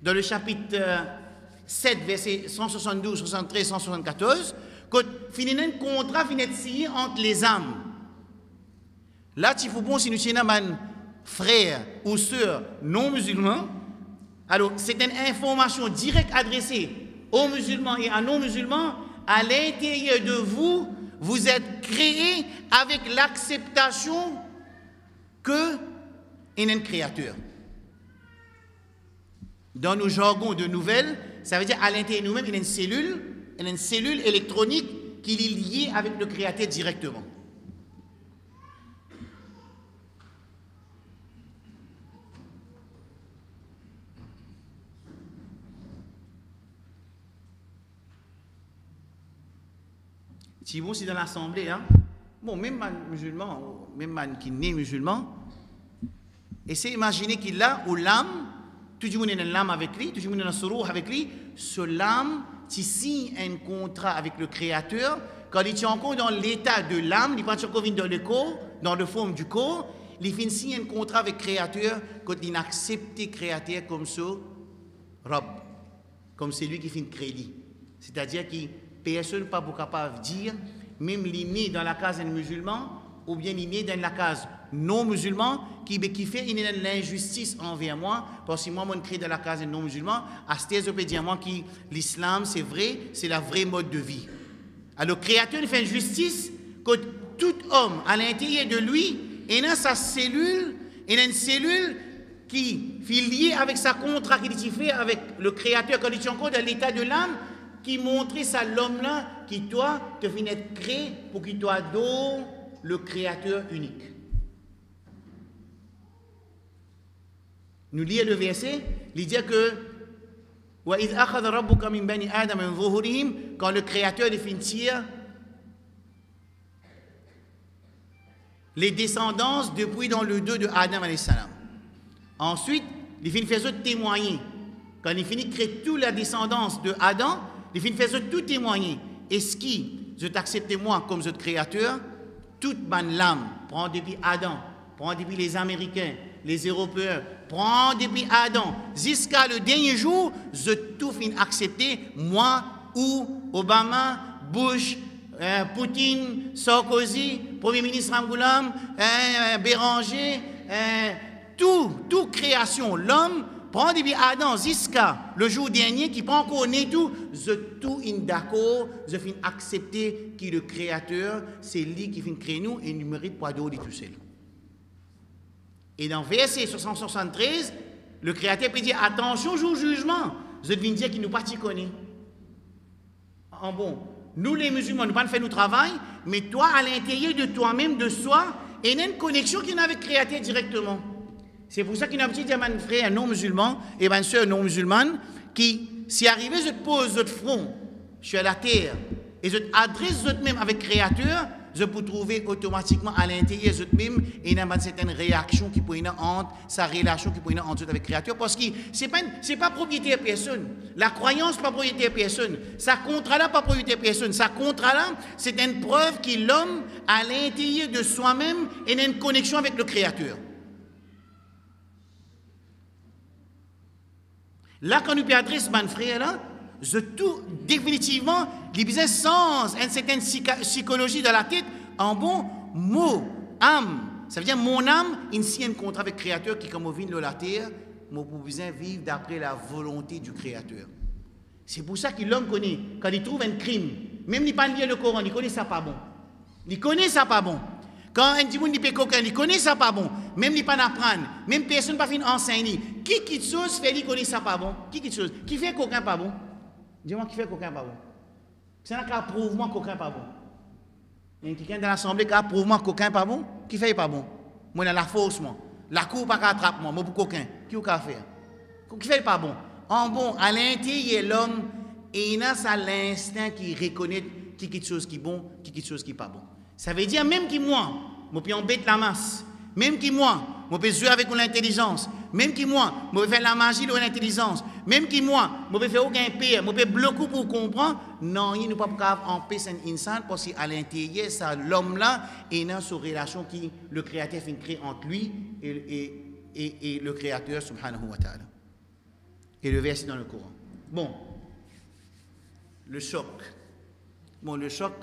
Dans le chapitre 7, verset 172, 173, 174, quand finit un contrat finit signé entre les âmes. Là, il faut bon si nous sommes un frère ou sœur non musulmans. Alors, c'est une information directe adressée aux musulmans et à non-musulmans. À l'intérieur de vous, vous êtes créés avec l'acceptation que il y a un créateur. Dans nos jargons de nouvelles, ça veut dire à l'intérieur de nous-mêmes, il y a une cellule électronique qui est liée avec le créateur directement. Si vous, c'est dans l'assemblée, hein? Bon, même un musulman, même un qui n'est musulman, essayez d'imaginer qu'il a ou l'âme, tout le monde a une lame avec lui, tout le monde a un sourou avec lui, ce l'âme, qui signe un contrat avec le Créateur, quand il est encore dans l'état de l'âme, il n'est pas encore dans le corps, dans la forme du corps, il finit signe un contrat avec le Créateur, quand il accepte le Créateur comme ce Rob, comme c'est lui qui finit crédit. C'est-à-dire qu'il personne n'est pas capable de dire, même l'inné dans la case d'un musulman, ou bien l'inné dans la case non musulman, qui fait une l'injustice envers moi, parce que moi, je crée dans la case d'un non musulman, à ce je peux dire moi que l'islam, c'est vrai, c'est la vraie mode de vie. Alors, le Créateur fait une justice que tout homme, à l'intérieur de lui, il a sa cellule, il a une cellule qui est liée avec sa contrat qu'il fait avec le Créateur, quand il est encore dans l'état de l'âme, qui montrait ça l'homme-là, qui toi, te finit être créé pour qu'il toi adore le Créateur unique. Nous lisons le verset, il dit que quand le Créateur définit les descendances depuis dans le dos de Adam alayhi salam. Ensuite, il finit faire témoigner. Quand il finit de créer toute la descendance de Adam, il finit faire tout témoigner. Est-ce que je t'accepte moi comme votre créateur? Toute ma lame prend depuis Adam, prend depuis les Américains, les Européens, prend depuis Adam, jusqu'à le dernier jour, je tout finis accepter, moi ou Obama, Bush, Poutine, Sarkozy, Premier ministre Ramgoulam, Béranger, tout création, l'homme, prend depuis Adam jusqu'à le jour dernier qui prend encore né tout, je tout in d'accord, je finis accepter que le Créateur, c'est lui qui finit créer nous et il ne mérite pas d'autre tout seul. Et dans verset 673, le Créateur peut dire attention jour jugement, je viens dire qu'il nous pas connaît. En bon, nous les musulmans, nous ne pas faire notre travail, mais toi à l'intérieur de toi-même, de soi, il y a une connexion qui est avec le Créateur directement. C'est pour ça qu'il y a un petit mon frère non musulman et ma soeur non musulmane qui, si arrivé, je te pose votre front sur la terre et je t'adresse même avec le Créateur, je peux trouver automatiquement à l'intérieur de même et il y a une certaine réaction qui peut y avoir entre sa relation qui peut y avoir entre avec le Créateur parce que c'est pas propriété de personne. La croyance pas propriété de personne. Ça contrat là pas propriété de personne. Ça contrat là, c'est une preuve que l'homme à l'intérieur de soi-même a une connexion avec le Créateur. Là, quand nous adressons mon frère, là, je tout définitivement, il y a sens, une certaine psychologie dans la tête, en bon mot, âme. Ça veut dire mon âme, il y a un contrat avec le Créateur qui, comme on vient de la terre, moi, pour besoin vivre d'après la volonté du Créateur. C'est pour ça que l'homme connaît, quand il trouve un crime, même il ne pas lire le Coran, il connaît ça pas bon. Il connaît ça pas bon. Quand un petit monde dit coquin, il connaît ça pas bon. Même il pas apprendre, même personne pas fin enseigner. Qui chose fait il connaît ça pas bon? Qui chose? Qui fait coquin pas bon? Dis-moi qui fait coquin pas bon. C'est un cas prouve-moi coquin pas bon. Il y a quelqu'un dans l'assemblée qui a prouve-moi coquin pas bon? Qui fait pas bon? Moi dans la force moi. La cour pas attrape moi pour coquin. Qui ou qu'a faire? Qui fait pas bon? En bon, à l'intérieur l'homme et il a ça l'instinct qui reconnaît qui chose qui bon, qui chose qui pas bon. Ça veut dire même qui moi, je peux embêter la masse. Même qui moi, je peux jouer avec l'intelligence. Même qui moi, je peux faire la magie de l'intelligence. Même qui moi, je peux faire aucun pire. Je peux bloquer pour comprendre. Non, il ne peut pas empêcher un insan parce qu'à l'intérieur, ça l'homme là est dans cette relation qui le Créateur fait créer entre lui et le Créateur subhanahu wa ta'ala. Et le verset dans le Coran. Bon, le choc. Bon, le choc,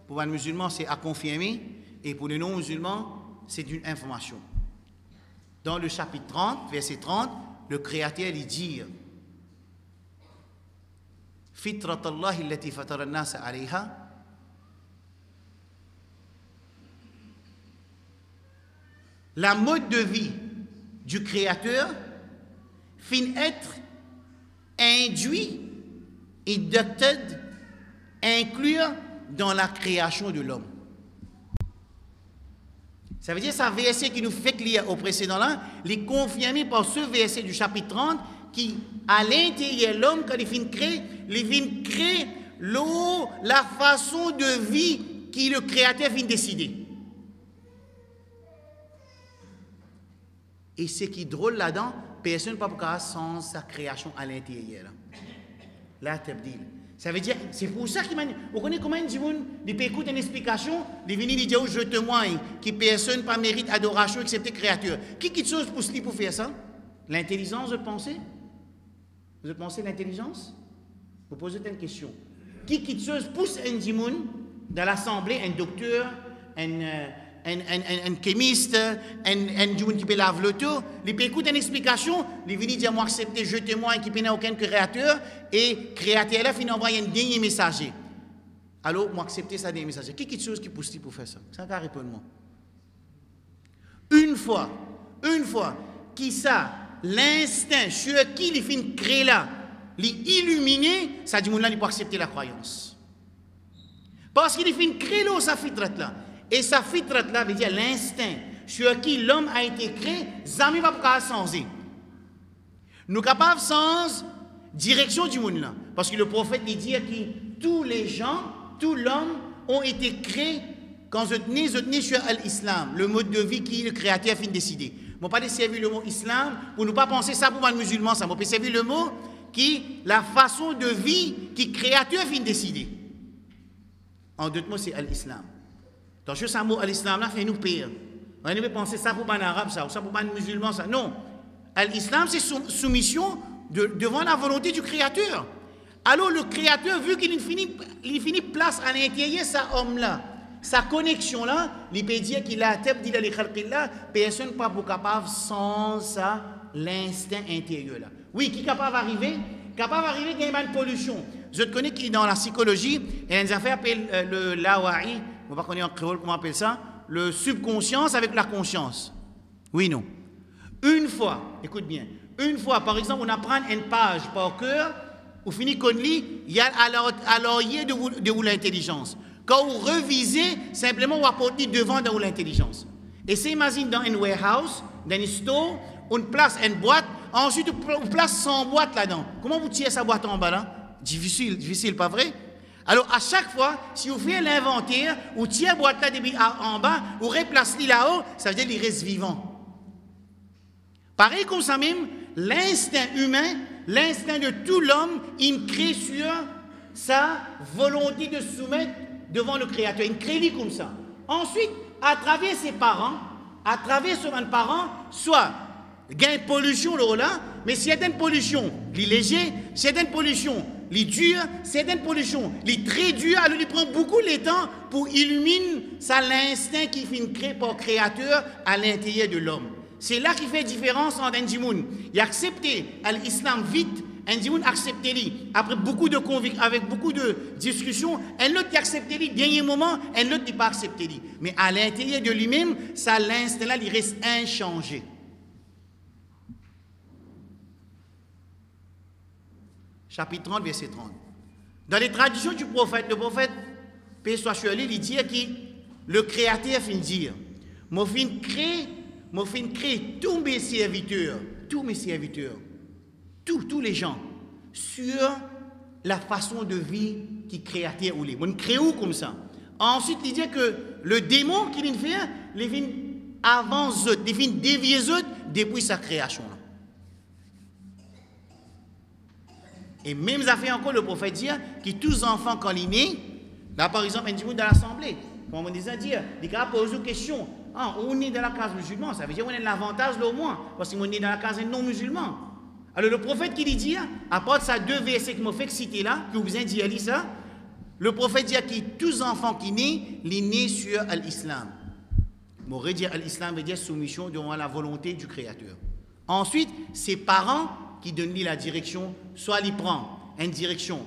pour les musulmans, c'est à confirmer, et pour les non-musulmans, c'est une information. Dans le chapitre 30, verset 30, le Créateur lui dit « Fitrat Allah allati fatara an-nas 'alayha » La mode de vie du Créateur finit être induit, inducted, inclure dans la création de l'homme. Ça veut dire que ce verset qui nous fait lire au précédent là, il est confirmé par ce verset du chapitre 30 qui, à l'intérieur de l'homme, quand il vient créer la façon de vie qui le Créateur vient décider. Et ce qui est drôle là-dedans, personne ne peut pas sans sa création à l'intérieur. Là, tabdil. Ça veut dire, c'est pour ça qu'il m'a dit, vous connaissez comment il peut écouter une explication, il vient dire, oh, je témoigne, que personne pas mérite adoration excepté le Créateur. Qui chose pousse lui pour faire ça? L'intelligence de penser? Vous pensez l'intelligence? Vous posez une question. Qui chose pousse un dimoun dans l'assemblée, un docteur, un chimiste, un dimoun qui peut laver l'auto, il peut écouter une explication, il vient dire, moi accepter, je témoigne, qui peut n'a aucun créateur, et créateur là, il envoie un dernier messager. Alors, moi accepter ça dernier messager. Qui chose qui pousse pour faire ça? Ça va répondre moi. Une fois, qui ça, l'instinct, sur qui il finit créer là, l'illuminer, ça dit, là, il peut accepter la croyance. Parce qu'il finit créer là, sa fitrat là. Et sa fitrat là veut dire l'instinct sur qui l'homme a été créé, jamais va pas changer. Nous sommes capables sans direction du monde là. Parce que le prophète dit que tous les gens, tout l'homme ont été créés quand je tenais sur l'islam, le mode de vie qui le Créateur a fait décider. Je ne pas servir le mot islam pour ne pas penser ça pour les musulmans, ça. Je peux servir le mot qui la façon de vie qui le Créateur a fait décider. En d'autres mots, c'est l'islam. Donc, ce mot à l'islam là fait nous pire. On ne peut penser ça pour les arabes, ça, ou ça pour les musulmans, ça. Non. L'islam, c'est soumission devant la volonté du Créateur. Alors, le Créateur, vu qu'il finit place à l'intérieur de cet homme-là, sa connexion là, il peut dire qu'il a tête, dit là, personne n'est pas capable sans ça, l'instinct intérieur là. Oui, qui est capable d'arriver? Capable d'arriver qu'il y a une pollution. Je te connais qui dans la psychologie, il y a une affaire appelée le lawa'i. On va connaître en créole comment on appelle ça, le subconscience avec la conscience. Oui, non. Une fois, écoute bien, une fois, par exemple, on apprend une page par cœur, on finit qu'on lit, il y a à l'oreiller de vous l'intelligence. Quand vous revisez, simplement, on apporte devant de vous l'intelligence. Et c'est imagine dans un warehouse, dans un store, on place une boîte, ensuite on place 100 boîtes là-dedans. Comment vous tirez sa boîte en bas là? Difficile, pas vrai? Alors, à chaque fois, si vous faites l'inventaire, vous tirez la boîte là en bas, vous replacez là-haut, ça veut dire qu'il reste vivant. Pareil comme ça même, l'instinct humain, l'instinct de tout l'homme, il crée sur sa volonté de se soumettre devant le Créateur. Il crée comme ça. Ensuite, à travers ses parents, soit gain de pollution là, mais certaines pollutions, les légers, certaines pollutions, les dures, certaines pollutions, les très dures, alors il prend beaucoup de temps pour illuminer ça l'instinct qui fait créé par créateur à l'intérieur de l'homme. C'est là qui fait différence entre un djimoun. Il a accepté l'islam vite, un djimoun accepté lui. Après beaucoup de avec beaucoup de discussions, un autre qui a accepté lui, dernier moment, un autre qui n'a pas accepté lui. Mais à l'intérieur de lui-même, ça l'instinct là, il reste inchangé. Chapitre 30, verset 30. Dans les traditions du prophète, le prophète, paix soit sur lui, il dit que le Créateur fin dire, moi fin créer tous mes serviteurs, tous les gens, sur la façon de vie qui Créateur ou les. Moi crée où comme ça. Ensuite, il dit que le démon qui vient faire, il vient avant eux, il vient dévier eux depuis sa création. Et même ça fait encore le prophète dire que tous enfants quand ils naissent, là par exemple, un petit dans l'assemblée, comme on disait dire, les gars posent une question, on est dans la case musulmane, ça veut dire qu'on a l'avantage là au moins, parce qu'on est dans la case non musulmane. Alors le prophète qui dit, à part de ça deux versets que m'a fait citer là, que vous avez dit ça, le prophète dit que tous enfants qui naissent, ils naissent sur l'islam. M'aurait dit l'islam veut dire soumission devant la volonté du Créateur. Ensuite, ses parents qui donne la direction, soit il prend une direction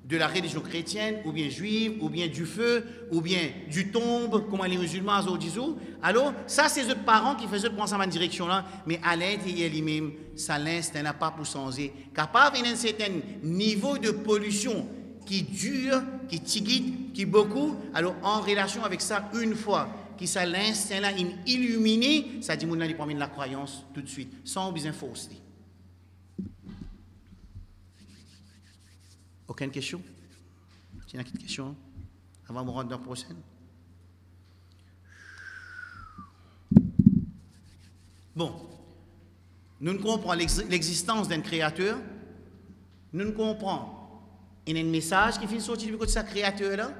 de la religion chrétienne, ou bien juive, ou bien du feu, ou bien du tombe, comme les musulmans disent. Alors, ça, c'est les parents qui faisaient prendre cette direction-là, mais à l'intérieur lui-même, ça l'instinct n'a pas pour changer. Capable d'un certain niveau de pollution qui dure, qui tigite, qui beaucoup, alors en relation avec ça, une fois qui ça l'instinct là illuminé, ça dit, mon il prend la croyance tout de suite, sans besoin de force. Aucune question? Tu as une question avant de me rendre dans la prochaine? Bon, nous comprenons l'existence d'un créateur, nous comprenons un message qui finit sortir du côté de ce créateur-là,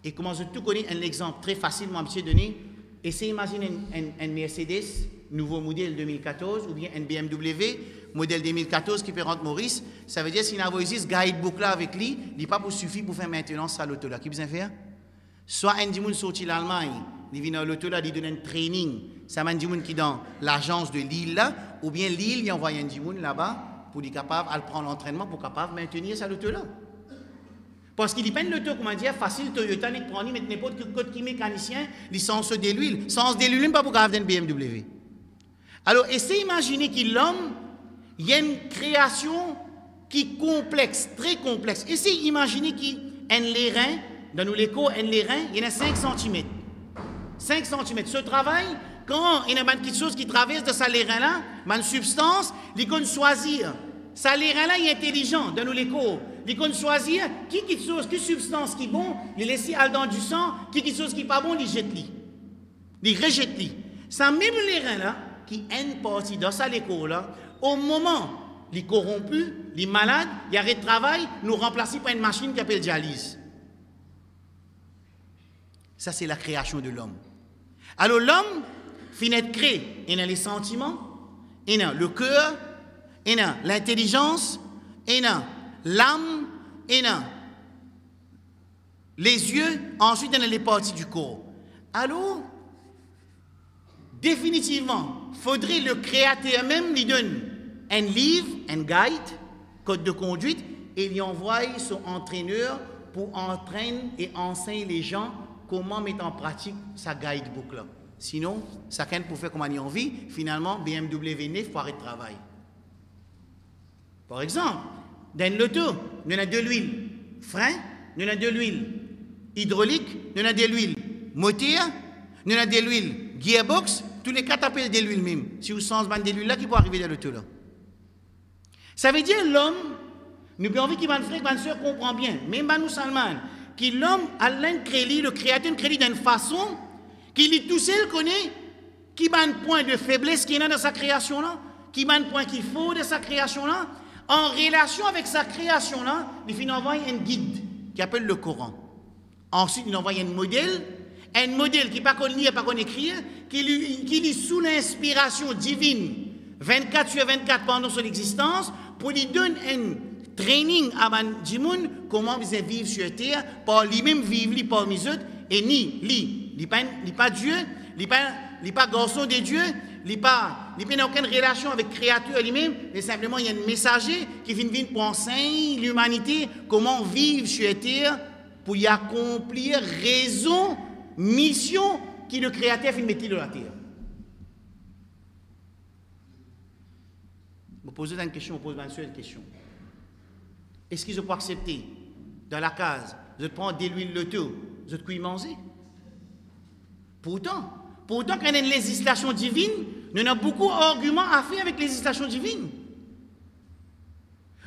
et comment je tout connais un exemple très facilement à donner. Essayez d'imaginer un Mercedes, nouveau modèle 2014, ou bien un BMW, modèle 2014 qui peut rentrer Maurice. Ça veut dire si vous avez ce guidebook là avec lui, il n'est pas pour suffire pour faire maintenance à l'auto là. Qui besoin faire? Soit un dimoun sorti de l'Allemagne, il vient dans l'auto là, il donne un training. Ça m'a un dimoun qui est dans l'agence de Lille là, ou bien Lille, il envoie un dimoun là-bas pour être capable de prendre l'entraînement pour capable de maintenir sa l'auto là. Parce qu'il dépend de l'auto, comment dire, facile, Toyota, il prend, il met n'importe quel code qui mécanicien, licence de l'huile. Sans de l'huile, pas pour avoir une BMW. Alors, essayez d'imaginer que l'homme, il y a une création qui est complexe, très complexe. Essayez d'imaginer qu'il y a un lairin, dans nos léco, un lairin, il y en a 5 cm. 5 cm. Ce travail, quand il y a quelque chose qui traverse de ce lairin-là, une substance, il peut choisir. Ce lairin-là est intelligent, dans nos léco. Il peut choisir qui substance qui est bon, il laisse aller dans du sang, qui chose qui n'est pas bon, il jette-lui. Il rejette-lui. Ça même lairin-là, qui est une partie dans ça là, au moment il est corrompu, il est malade, il arrête de travail, nous remplacer par une machine qui s'appelle dialyse. Ça, c'est la création de l'homme. Alors, l'homme finit de créer. Il a les sentiments, il a le cœur, il a l'intelligence, il a l'âme, il a les yeux, ensuite il a les parties du corps. Alors, définitivement, il faudrait le créateur même lui donne un livre, un guide, code de conduite, et lui envoie son entraîneur pour entraîner et enseigner les gens comment mettre en pratique sa guidebook là. Sinon, chacun pour faire comme on a envie, finalement, BMW 9 pour arrêter de travail. Par exemple, dans l'auto, nous avons de l'huile frein, nous avons de l'huile hydraulique, nous avons de l'huile moteur, nous avons de l'huile gearbox, tous les quatre appellent de l'huile même. Si vous sentez de l'huile là, qui peut arriver dans l'auto là. Ça veut dire l'homme, nous avons envie qu'il va frère, que soeur comprend bien, même nous Salman, que l'homme a l'incrédit, le créateur crédit d'une façon qu'il est tout seul connaît, qui a un point de faiblesse qu'il y a dans sa création là, qui a un point qu'il faut de sa création là. En relation avec sa création là, il finit envoyer un guide qui appelle le Coran. Ensuite, il envoie un modèle qui n'est pas connu, pas qu'on écrire, qui est sous l'inspiration divine 24 sur 24 pendant son existence, pour lui donner un training à Bandimoun, comment vous vivre sur terre, par lui-même vivre parmi les autres, et il n'est pas Dieu, il n'est pas garçon de Dieu, il n'a aucune relation avec le Créateur lui-même, mais simplement il y a un messager qui vient pour enseigner l'humanité comment vivre sur terre pour y accomplir raison, mission qui le Créateur vient mettre dans la terre. Je pose une question, je pose une seule question. Est-ce qu'ils ont accepté dans la case, je prends de l'huile le tout, je te cuis manger? Pourtant, quand il y a une législation divine, nous avons beaucoup d'arguments à faire avec la législation divine.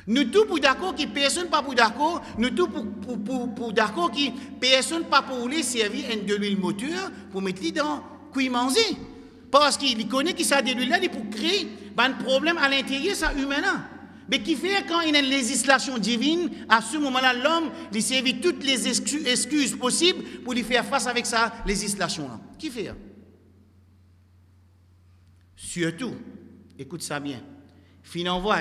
Nous tous pour d'accord qui personne pas pour d'accord, nous tous pour d'accord qui personne pas pour les servir de l'huile moteur pour mettre dans cuit manger. Parce qu'il connaît qu'il ça de l'huile là pour créer un problème à l'intérieur ça humain. Mais qui fait quand il y a une législation divine, à ce moment-là, l'homme lui servit toutes les excuses possibles pour lui faire face avec sa législation-là. Qui fait? Surtout, écoute ça bien, il envoie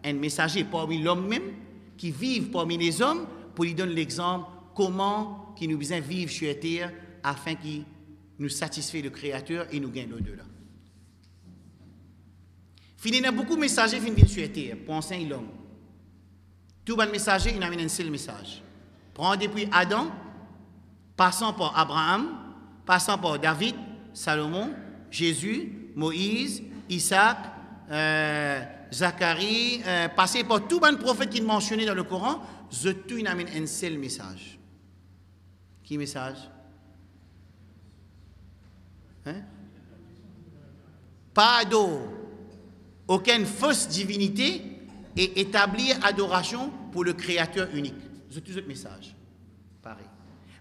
un messager parmi l'homme même, qui vit parmi les hommes, pour lui donner l'exemple comment il nous besoin vivre sur la terre afin qu'il nous satisfait le Créateur et nous gagne l'au-delà. Il y a beaucoup de messagers qui viennent sur la terre pour enseigner l'homme. Tout bon messager, il amène un seul message. Prends depuis Adam, passant par Abraham, passant par David, Salomon, Jésus, Moïse, Isaac, Zacharie, passé par tout bon prophète qui est mentionné dans le Coran, tout amène un seul message. Qui message? Hein? Pas d'eau. Aucune fausse divinité et établir adoration pour le Créateur unique. C'est tout autre message. Pareil.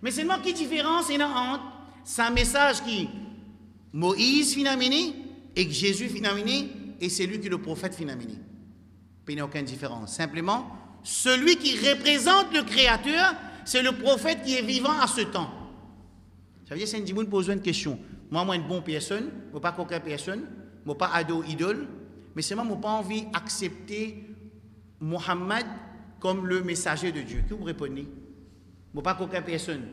Mais seulement qui différence il y a entre ce message qui Moïse finit amené et que Jésus finit amené et celui que le prophète finit amené. Il n'y a aucune différence. Simplement, celui qui représente le Créateur, c'est le prophète qui est vivant à ce temps. Ça veut dire que c'est une pose une question. Moi, une bonne personne, je ne pas coquin personne, je ne pas ado idole. Mais seulement, je n'ai pas envie d'accepter Mohammed comme le messager de Dieu. Que vous répondez? Je ne pas aucune personne.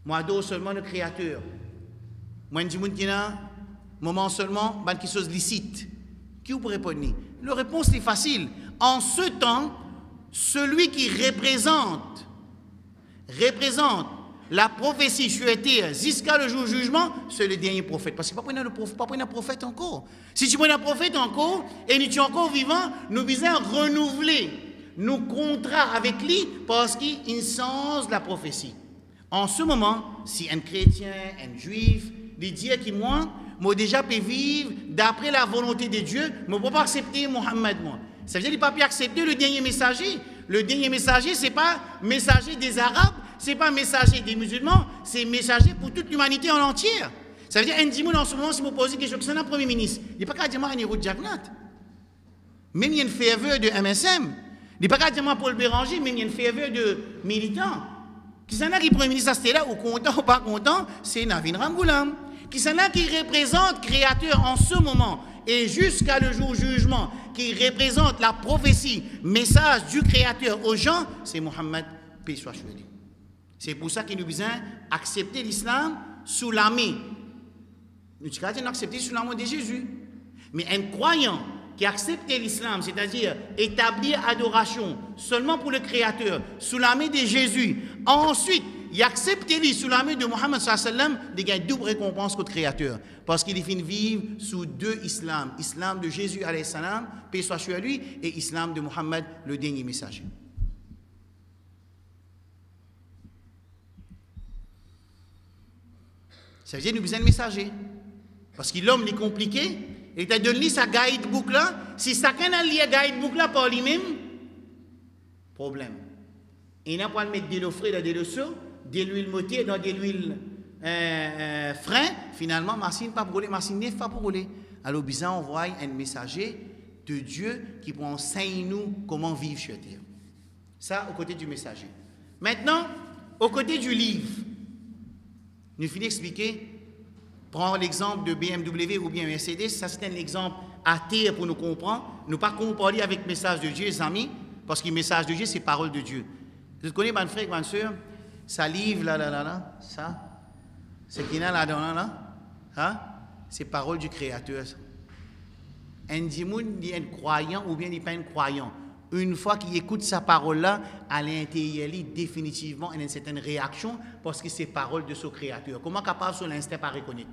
Moi, adore seulement le Créateur. Moi, je dis qu'il un moment seulement, quelque chose licite. Qui vous répondez? La réponse est facile. En ce temps, celui qui représente la prophétie sur la terre jusqu'à le jour du jugement, c'est le dernier prophète. Parce qu'il n'y a pas un prophète encore. Si tu prends un prophète encore, et nous sommes encore vivants, nous devons renouveler nos contrats avec lui parce qu'il sens la prophétie. En ce moment, si un chrétien, un juif, il dit que moi déjà peux vivre d'après la volonté de Dieu, mais je ne peux pas accepter Mohammed, moi. Ça veut dire qu'il ne peut pas accepter le dernier messager. Le dernier messager, ce n'est pas messager des Arabes, ce n'est pas messager des musulmans, c'est messager pour toute l'humanité en entière. Ça veut dire, un dimoun en ce moment, si vous posez une question, c'est un premier ministre. Il n'est pas qu'à dire moi un héros de Jagnat. Même il y a une ferveur de MSM. Il n'est pas qu'à dire moi Paul Béranger, même il y a une ferveur de militants. Qui s'en a qui premier ministre, c'était là, ou content ou pas content, c'est Navin Ramgoulam. Qui s'en a qui représente Créateur en ce moment et jusqu'à le jour du jugement, qui représente la prophétie, message du Créateur aux gens, c'est Mohammed, paix soit sur lui. C'est pour ça qu'il nous besoin accepter l'islam sous la main. Nous devons accepter sous la main de Jésus. Mais un croyant qui accepte l'islam, c'est-à-dire établir adoration seulement pour le Créateur, sous la main de Jésus, ensuite, il accepte lui sous la main de Mohammed sallam, il gagne double récompense qu'au Créateur. Parce qu'il finit vivre sous deux islams. Islam de Jésus, alayhi salam, paix soit sur lui, et islam de Mohammed, le dernier messager. Ça veut dire que nous avons besoin de messager. Parce que l'homme est compliqué, et il a donné sa guidebook là. Si chacun a lié guidebook là par lui-même, problème. Il n'a pas de mettre de l'eau fraîche dans de l'eau chaude, de l'huile moteur dans de l'huile frein. Finalement, machine pas brûlée, machine n'est pas brûlée. Alors, bizarre, on voit un messager de Dieu qui peut enseigner nous comment vivre sur la terre. Ça, au côté du messager. Maintenant, au côté du livre, nous finissons d'expliquer. Prends l'exemple de BMW ou bien Mercedes, ça c'est un exemple athée pour nous comprendre, nous pas comprendre avec le message de Dieu, les amis, parce que le message de Dieu, c'est parole de Dieu. Vous connaissez, mon frère, ma soeur, ça livre là, ça, ce qu'il y a là-dedans, là, hein? C'est parole du Créateur. Ça. Un dimoun dit un croyant ou bien il n'est pas un croyant. Une fois qu'il écoute sa parole-là, à l'intérieur, définitivement, il y a une certaine réaction parce que c'est parole de son Créateur. Comment capable sur l'instinct pas reconnaître?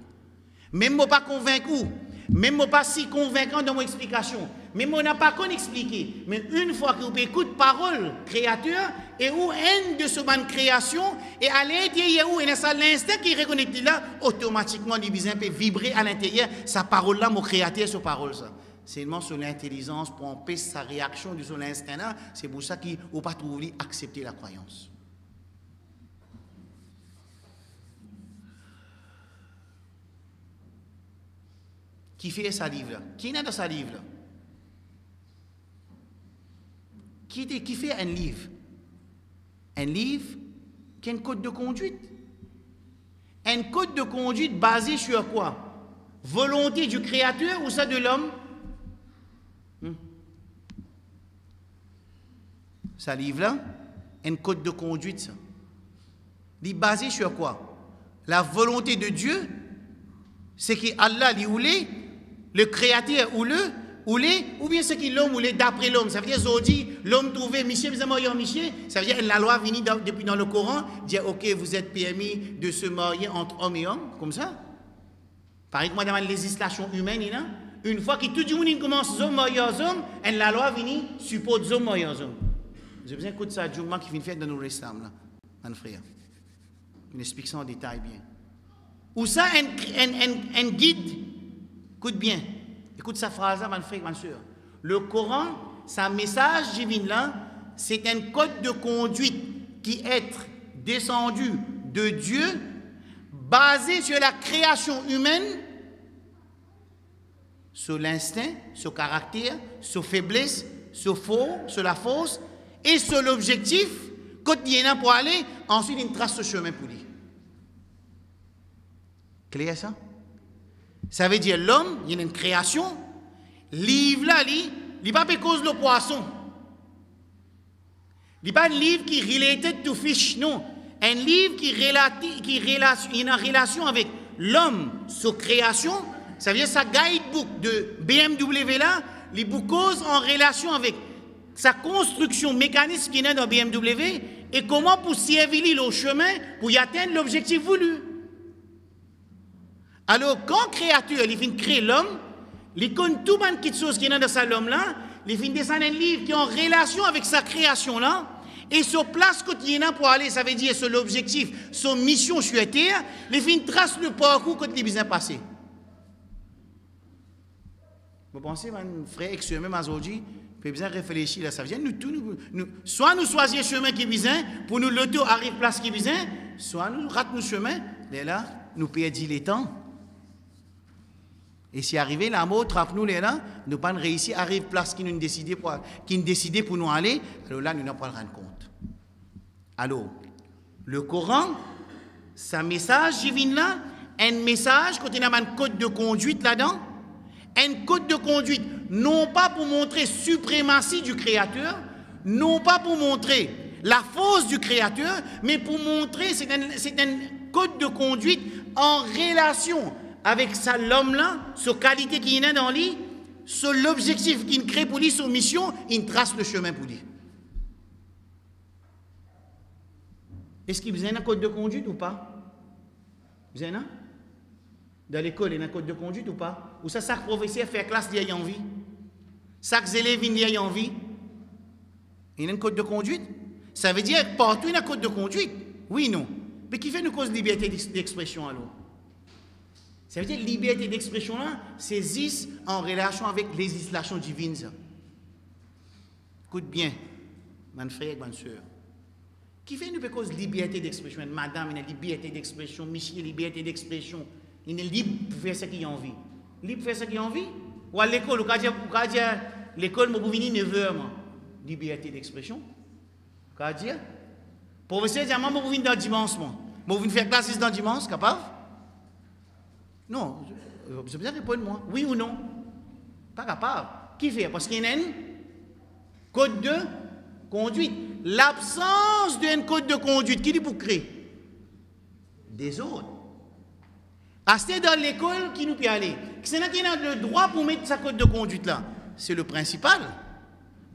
Même moi pas convaincu, même moi pas si convaincant dans mon explication, même moi n'a pas qu'on expliquer. Mais une fois que vous écoutez parole Créateur et où une de ce ban création et à l'intérieur où il y a l'instinct qui reconnaît là, automatiquement les besoins peut vibrer à l'intérieur sa parole là, mon Créateur, sa parole ça. C'est seulement sur l'intelligence pour empêcher sa réaction de son instinct là, c'est pour ça qu'il ne pas trouver accepter la croyance. Qui fait sa livre là? Qui est dans sa livre là? Qui fait un livre? Un livre qui a un code de conduite. Un code de conduite basé sur quoi? Volonté du Créateur ou ça de l'homme? Ça livre là, un code de conduite, ça. Il est basé sur quoi? La volonté de Dieu, c'est que Allah lui voulait, le Créateur ou bien c'est que l'homme voulait d'après l'homme. Ça veut dire, aujourd'hui, l'homme trouvait, monsieur, ça veut dire, la loi venue depuis dans le Coran, dire, ok, vous êtes permis de se marier entre hommes et hommes, comme ça. Par exemple, dans la législation humaine, une fois que tout le monde commence à marier aux hommes, la loi venue suppose aux hommes marier aux hommes. J'ai besoin d'écouter ça, Jumma qui vient faire dans nos restaurants, là, mon frère. Il explique ça en détail bien. Ou ça, un guide, écoute bien, écoute sa phrase là, mon frère, ma soeur. Le Coran, sa message divin là, c'est un code de conduite qui est descendu de Dieu, basé sur la création humaine, sur l'instinct, sur le caractère, sur la faiblesse, sur la force, et sur l'objectif, quand il y en a pour aller, ensuite il trace ce chemin pour lui. Clair ça? Ça veut dire l'homme, il y a une création, livre là, il pas cause le poisson. Il n'est pas un livre qui related to fish, non. Un livre qui a une relation avec l'homme, sa création, ça veut dire sa guidebook de BMW là, les cause en relation avec sa construction mécanisme qui est dans BMW et comment pour servir le chemin pour y atteindre l'objectif voulu. Alors, quand le Créateur il vient créer l'homme, il connaît tout les choses qui est dans sa l'homme là, il vient descendre un livre qui est en relation avec sa création là, et sur place quotidienne pour aller, ça veut dire sur l'objectif, son mission sur la terre, il vient trace le parcours que il besoin passer. Vous pensez, mon frère, que même aujourd'hui, il besoin réfléchir là, ça veut dire soit nous choisissons le chemin qui besoin pour nous l'auto arrive place qui besoin, soit nous ratons le chemin, et là nous perdons le temps. Et si arrivé la mort trappe nous là, nous pas réussir arrive place qui nous décidé pour nous aller, alors là nous n'avons pas le rendre compte. Alors le Coran, sa message divin là, un message quand il y a un code de conduite là-dedans. Un code de conduite, non pas pour montrer suprématie du Créateur, non pas pour montrer la force du Créateur, mais pour montrer, c'est un code de conduite en relation avec l'homme-là, sa qualité qu'il a dans lui, sur l'objectif qu'il crée pour lui, son mission, il trace le chemin pour lui. Est-ce qu'il vous a un code de conduite ou pas? Vous avez un? Dans l'école, il y a un code de conduite ou pas? Ou ça, chaque professeur fait classe d'y a envie? Chaque élève y a envie? Il y a un code de conduite? Ça veut dire que partout il y a un code de conduite? Oui, non. Mais qui fait une cause de liberté d'expression alors? Ça veut dire que la liberté d'expression là, c'est en relation avec les législation divine. Ça. Écoute bien, mon frère, ma soeur. Qui fait une cause de liberté d'expression? Madame, il y a liberté d'expression, monsieur, liberté d'expression. Il est libre pour faire ce qu'il a envie. Libre pour faire ce qu'il a envie? Ou à l'école, ou quand dire l'école, je vais venir 9h, liberté d'expression. Quand dire? Professeur dit, je vais venir dans dimanche, je vais venir faire classe dans dimanche, capable? Non, je vais bien répondre moi. Oui ou non? Pas capable. Qui fait? Parce qu'il y a un code de conduite. L'absence d'un code de conduite, qui dit pour créer? Des autres. C'est dans l'école qui nous peut aller. C'est là qui a le droit pour mettre sa code de conduite là. C'est le principal,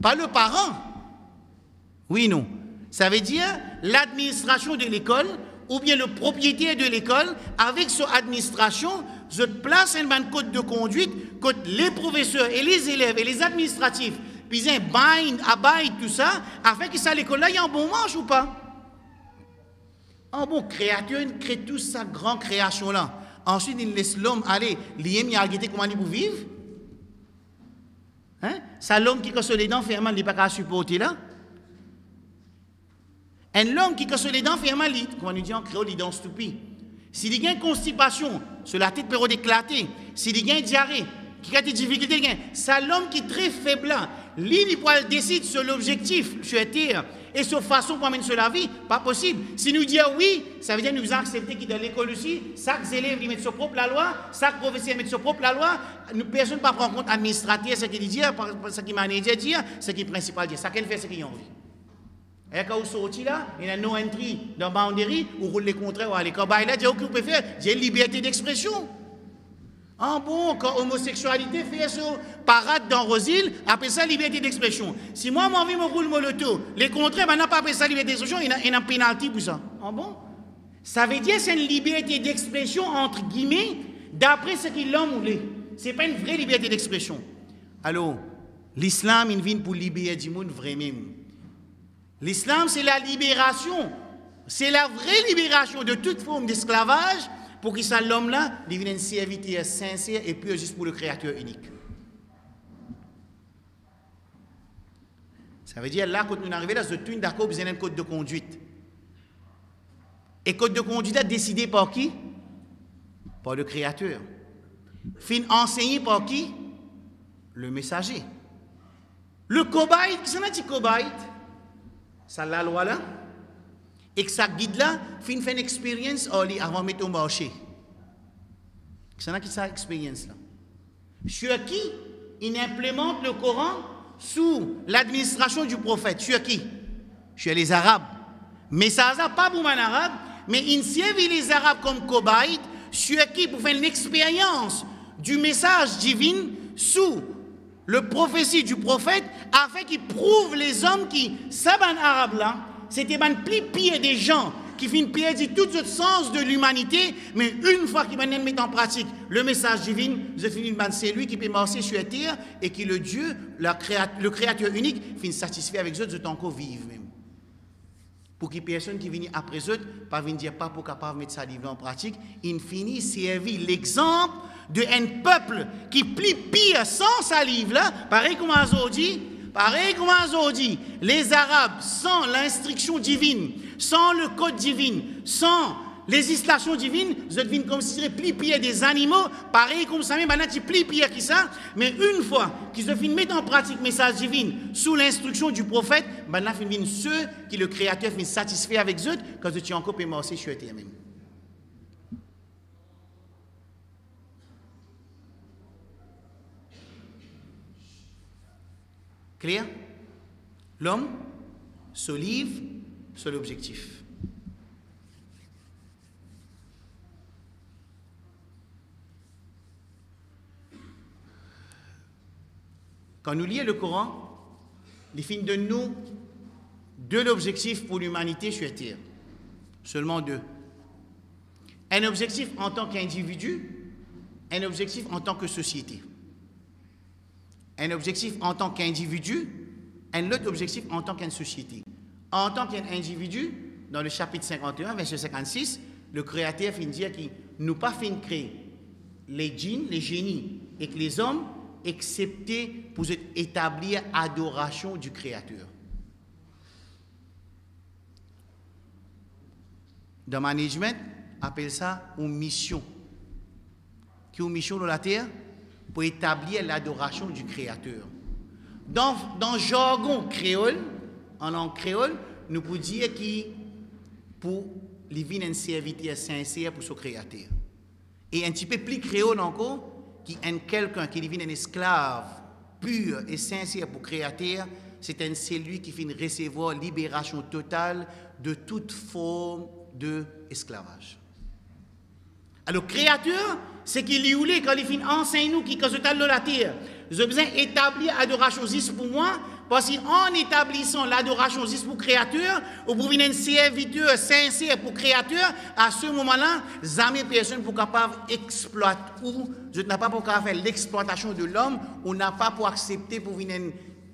pas le parent. Oui, non. Ça veut dire l'administration de l'école ou bien le propriétaire de l'école, avec son administration, je place un code de conduite que les professeurs et les élèves et les administratifs, puis ils abide tout ça, afin que ça l'école là, il y a un bon manche ou pas? Un bon créateur, il crée toute sa grande création là. Ensuite, il laisse l'homme aller. L'IM, il a regardé comment il peut vivre. Hein? Ça, l'homme qui casse les dents, finalement, il n'est pas capable de supporter là. Un homme qui casse les dents, finalement, comment on dit en créole, il est stupide. S'il y a une constipation, sur la tête peut éclater. S'il y a une diarrhée, qui a des difficultés, c'est l'homme qui est très faible là. Il décide sur l'objectif sur la terre et sur façon pour amener sur la vie, pas possible. Si nous disons oui, ça veut dire que nous acceptons qu'il dans l'école aussi, chaque élève met son propre la loi, chaque professeur met son propre la loi, personne ne peut prendre en compte administrateur, ce qu'il dit, ce qu'il manager dit, ce qui est principal dit. Chacun fait ce qu'il a envie. Et quand vous sortez là, il y a no entry dans la boundary, vous roulez les contraires, ou allez, quand là, vous pouvez faire, j'ai une liberté d'expression. Ah bon, quand l'homosexualité fait ce parade dans Rosil, appelle ça liberté d'expression. Si moi, mon envie me roule mon loto, les contraires, maintenant, pas appelé ça liberté d'expression, il y a un pénalty pour ça. Ah bon? Ça veut dire que c'est une liberté d'expression, entre guillemets, d'après ce qu'il l'homme voulait. Ce n'est pas une vraie liberté d'expression. Alors, l'islam, il vient pour libérer du monde vraiment. L'islam, c'est la libération. C'est la vraie libération de toute forme d'esclavage pour que ça, l'homme-là, devienne un serviteur sincère et pur juste pour le Créateur unique. Ça veut dire, là, quand nous arrivons là, c'est d'accord, vous avez un code de conduite. Et code de conduite est décidé par qui? Par le Créateur. Fin enseigné par qui? Le messager. Le cobaye, qui s'en a dit cobaye? Ça, la loi là. Et que ça guide là, fait une expérience avant de mettre au marché. C'est qui ça expérience là. Sur qui il implémente le Coran sous l'administration du prophète. Sur qui? Sur les Arabes. Mais ça n'a pas pour les Arabes, mais il servent les Arabes comme cobayes, sur qui pour faire une expérience du message divin sous le prophétie du prophète, afin qu'il prouve les hommes qui savent en arabe là. C'était un pli pire des gens qui finissent perdre tout le sens de l'humanité, mais une fois qu'ils mettent en pratique le message divin, c'est lui qui peut marcher sur la terre et qui le Dieu, le Créateur unique, finit satisfait avec eux, de encore vivre même. Pour que personne qui viennent après eux, pas venir dire pas pour capable mettre ça en pratique, il finit servir l'exemple d'un peuple qui plie pire sans salive là, pareil comme Azodi. Pareil comme Azodi, les Arabes, sans l'instruction divine, sans le code divin, sans législation divine, vous devinez comme si c'était pli pied des animaux, pareil comme ça, même maintenant tu pli pied qui ça, mais une fois qu'ils se finissent mettre en pratique le message divin sous l'instruction du prophète, maintenant finissent ceux qui le Créateur finit satisfait avec eux, quand tu es encore pémorcé sur terre même. Clair? L'homme se livre sur l'objectif. Quand nous lisons le Coran, il finit de nous deux objectifs pour l'humanité sur la terre. Seulement deux. Un objectif en tant qu'individu, un objectif en tant que société. Un objectif en tant qu'individu, un autre objectif en tant qu'une société. En tant qu'un individu, dans le chapitre 51, verset 56, le Créateur finit de dire qu'il nous pas fait créer les djinns, les génies et que les hommes, excepté pour établir adoration du Créateur. Dans le management, on appelle ça une mission. Qui est une mission dans la terre? Pour établir l'adoration du Créateur. Dans le jargon créole, en langue créole, nous pouvons dire qu'il pour les vivre un serviteur sincère pour son Créateur. Et un petit peu plus créole encore, qui est quelqu'un qui devient un esclave pur et sincère pour Créateur, c'est celui qui finit recevoir libération totale de toute forme d'esclavage. Alors, Créateur, c'est qu'il y a quand il finit enseigne nous qui quand je la terre. J'ai besoin d'établir l'adoration juste pour moi, parce qu'en établissant l'adoration juste pour Créateur, ou pour venir un serviteur sincère pour Créateur, à ce moment-là, jamais personne pour capable exploiter ou je n'ai pas pour faire l'exploitation de l'homme, on n'a pas pour accepter pour venir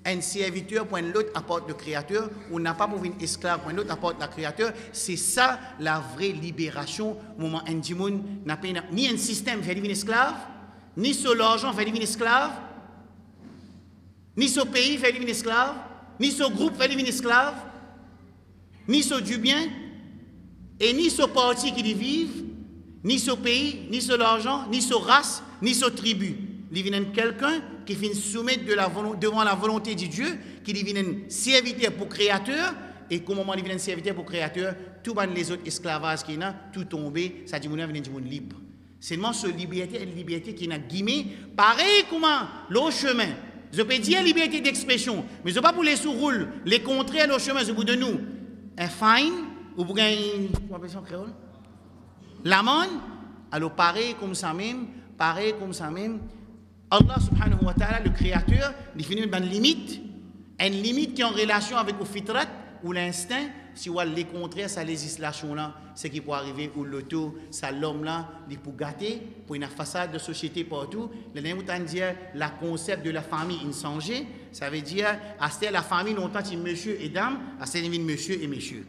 un serviteur pour l'autre apporte le Créateur, on n'a pas pour venir esclave pour l'autre apporte le Créateur. C'est ça la vraie libération. Au moment où Ndimoun n'a pas ni un système fait devenir esclave, ni sur l'argent fait devenir esclave, ni sur pays fait devenir esclave, ni sur groupe fait devenir esclave, ni sur du bien, et ni sur parti qui y vivent, ni sur pays, ni sur l'argent, ni sur race, ni sur tribu. Il vient quelqu'un qui finit soumettre devant la volonté de Dieu, qui devient un serviteur pour Créateur, et qu'au moment où il devient un serviteur pour Créateur, tous les autres esclavages qui sont tout tombé, ça dit qu'il est libre. Seulement ce liberté est une liberté qui n'a guillemets, pareil comme le chemin. Je peux dire liberté d'expression, mais je ne peux pas pour les sous-roules, les contraires le chemin, je vous donne nous un fine, ou pour un, comment appelle ça en créole? L'amende, alors pareil comme ça même, Allah subhanahu wa ta'ala, le créateur, définit une limite qui est en relation avec le fitrat ou l'instinct. Si on a les contraires, sa législation-là, c'est qui peut arriver où l'auto, ça l'homme-là, il peut gâter, pour une façade de société partout. Le dernier temps dire, la concept de la famille, il change. Ça veut dire, à ce la famille, longtemps, c'est monsieur et dame, à ce il monsieur et monsieur.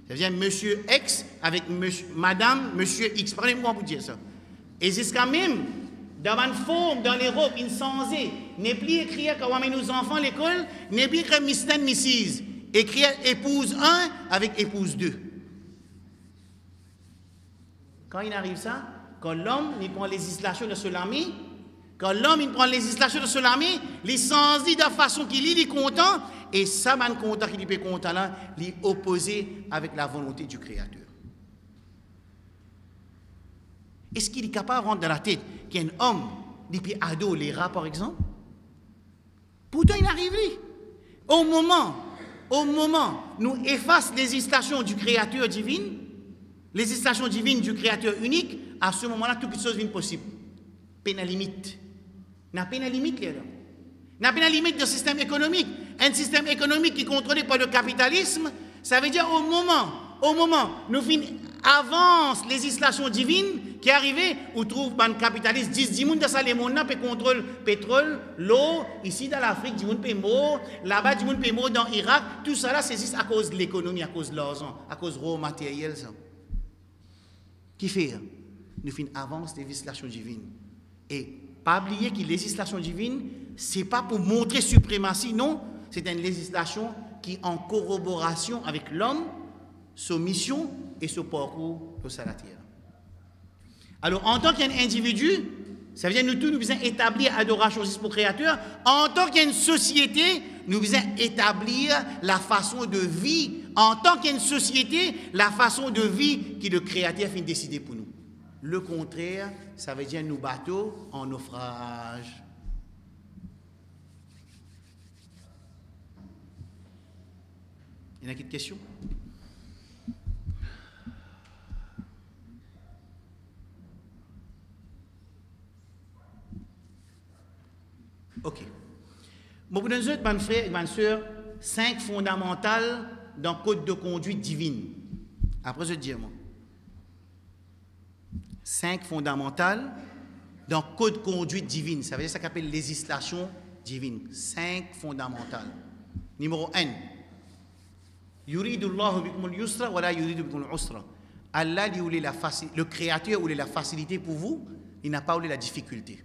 Ça veut dire monsieur X avec monsieur, madame, monsieur X. Prenez-moi pour dire ça. Et jusqu'à même, dans une forme, dans les robes, il changé. N'est plus écrit quand on amène nos enfants à l'école, n'est plus écrit Mr. and Mrs. Écrit épouse 1 avec épouse 2. Quand il arrive ça, quand l'homme il prend les législation de Solami, quand l'homme il prend les législation de Solami, il change de façon qu'il est content, et ça, man content qu'il est content là, il est opposé avec la volonté du Créateur. Est-ce qu'il est capable de rentrer dans la tête qu'il y a un homme, depuis ado, les rats par exemple? Pourtant, il arrive là. Au moment, nous effaçons les législations du Créateur divin, les législations divines du Créateur unique, à ce moment-là, toute chose devient possible. Peine à limite. N'a peine à limite, là. N'a peine à limite de système économique. Un système économique qui est contrôlé par le capitalisme, ça veut dire au moment, nous finissons avance les législations divines qui arrivent, où trouve un capitaliste 10 monde dans ça les monde peut contrôler pétrole, l'eau, ici dans l'Afrique, 10 monde peut mort, là-bas 10 monde peut mort dans l'Irak, tout ça là c'est juste à cause de l'économie, à cause de l'argent, à cause de raw matériel ça. Qui fait? Nous finissons avance les législations divines. Et pas oublier que les législations divines, c'est pas pour montrer suprématie, non, c'est une législation qui est en corroboration avec l'homme, sa mission et ce parcours de la terre. Alors, en tant qu'individu, ça veut dire nous tous, nous devons établir l'adoration juste pour le Créateur. En tant qu'une société, nous devons établir la façon de vie. En tant qu'une société, la façon de vie que le Créateur finit de décider pour nous. Le contraire, ça veut dire nous bateaux en naufrage. Il y a une question? Ok. Bon, pour nous autres, mes frères et mes sœurs, 5 fondamentales dans le code de conduite divine. Après, je vais dire, moi. 5 fondamentales dans le code de conduite divine. Ça veut dire ça qu'on appelle législation divine. 5 fondamentales. Numéro 1. Yuridullahu bikumul yusra wa la yuridu bikumul usra. Allah, le Créateur, voulait la facilité pour vous, il n'a pas voulu la difficulté.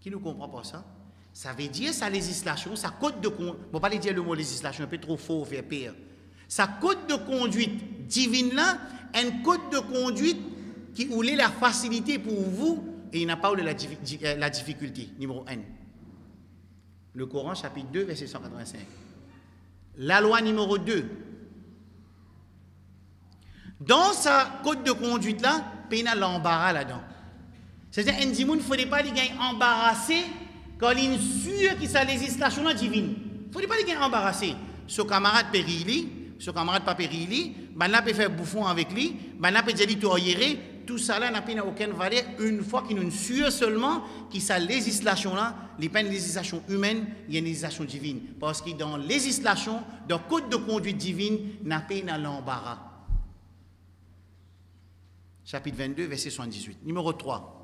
Qui ne comprend pas ça? Ça veut dire sa législation, sa code de conduite, je ne vais pas dire le mot législation, un peu trop faux, faire pire. Sa code de conduite divine là, un code de conduite qui voulait la facilité pour vous et il n'a pas voulu la difficulté. Numéro 1. Le Coran, chapitre 2, verset 185. La loi numéro 2. Dans sa code de conduite là, il y a l'embarras là-dedans. C'est-à-dire, un il ne faudrait pas les gagner embarrassés quand il est sûr que sa législation est divine. Il ne faudrait pas les gagner embarrassés. Ce camarade périli, ce camarade pas périli, ben là peut faire bouffon avec lui, ben là peut dire lui tout ça là n'a pas aucune valeur une fois qu'il est sûr seulement que sa législation là, n'est pas une législation humaine, il y a une législation divine. Parce que dans la législation, dans le code de conduite divine, n'a pas l'embarras. Chapitre 22, verset 78. Numéro 3.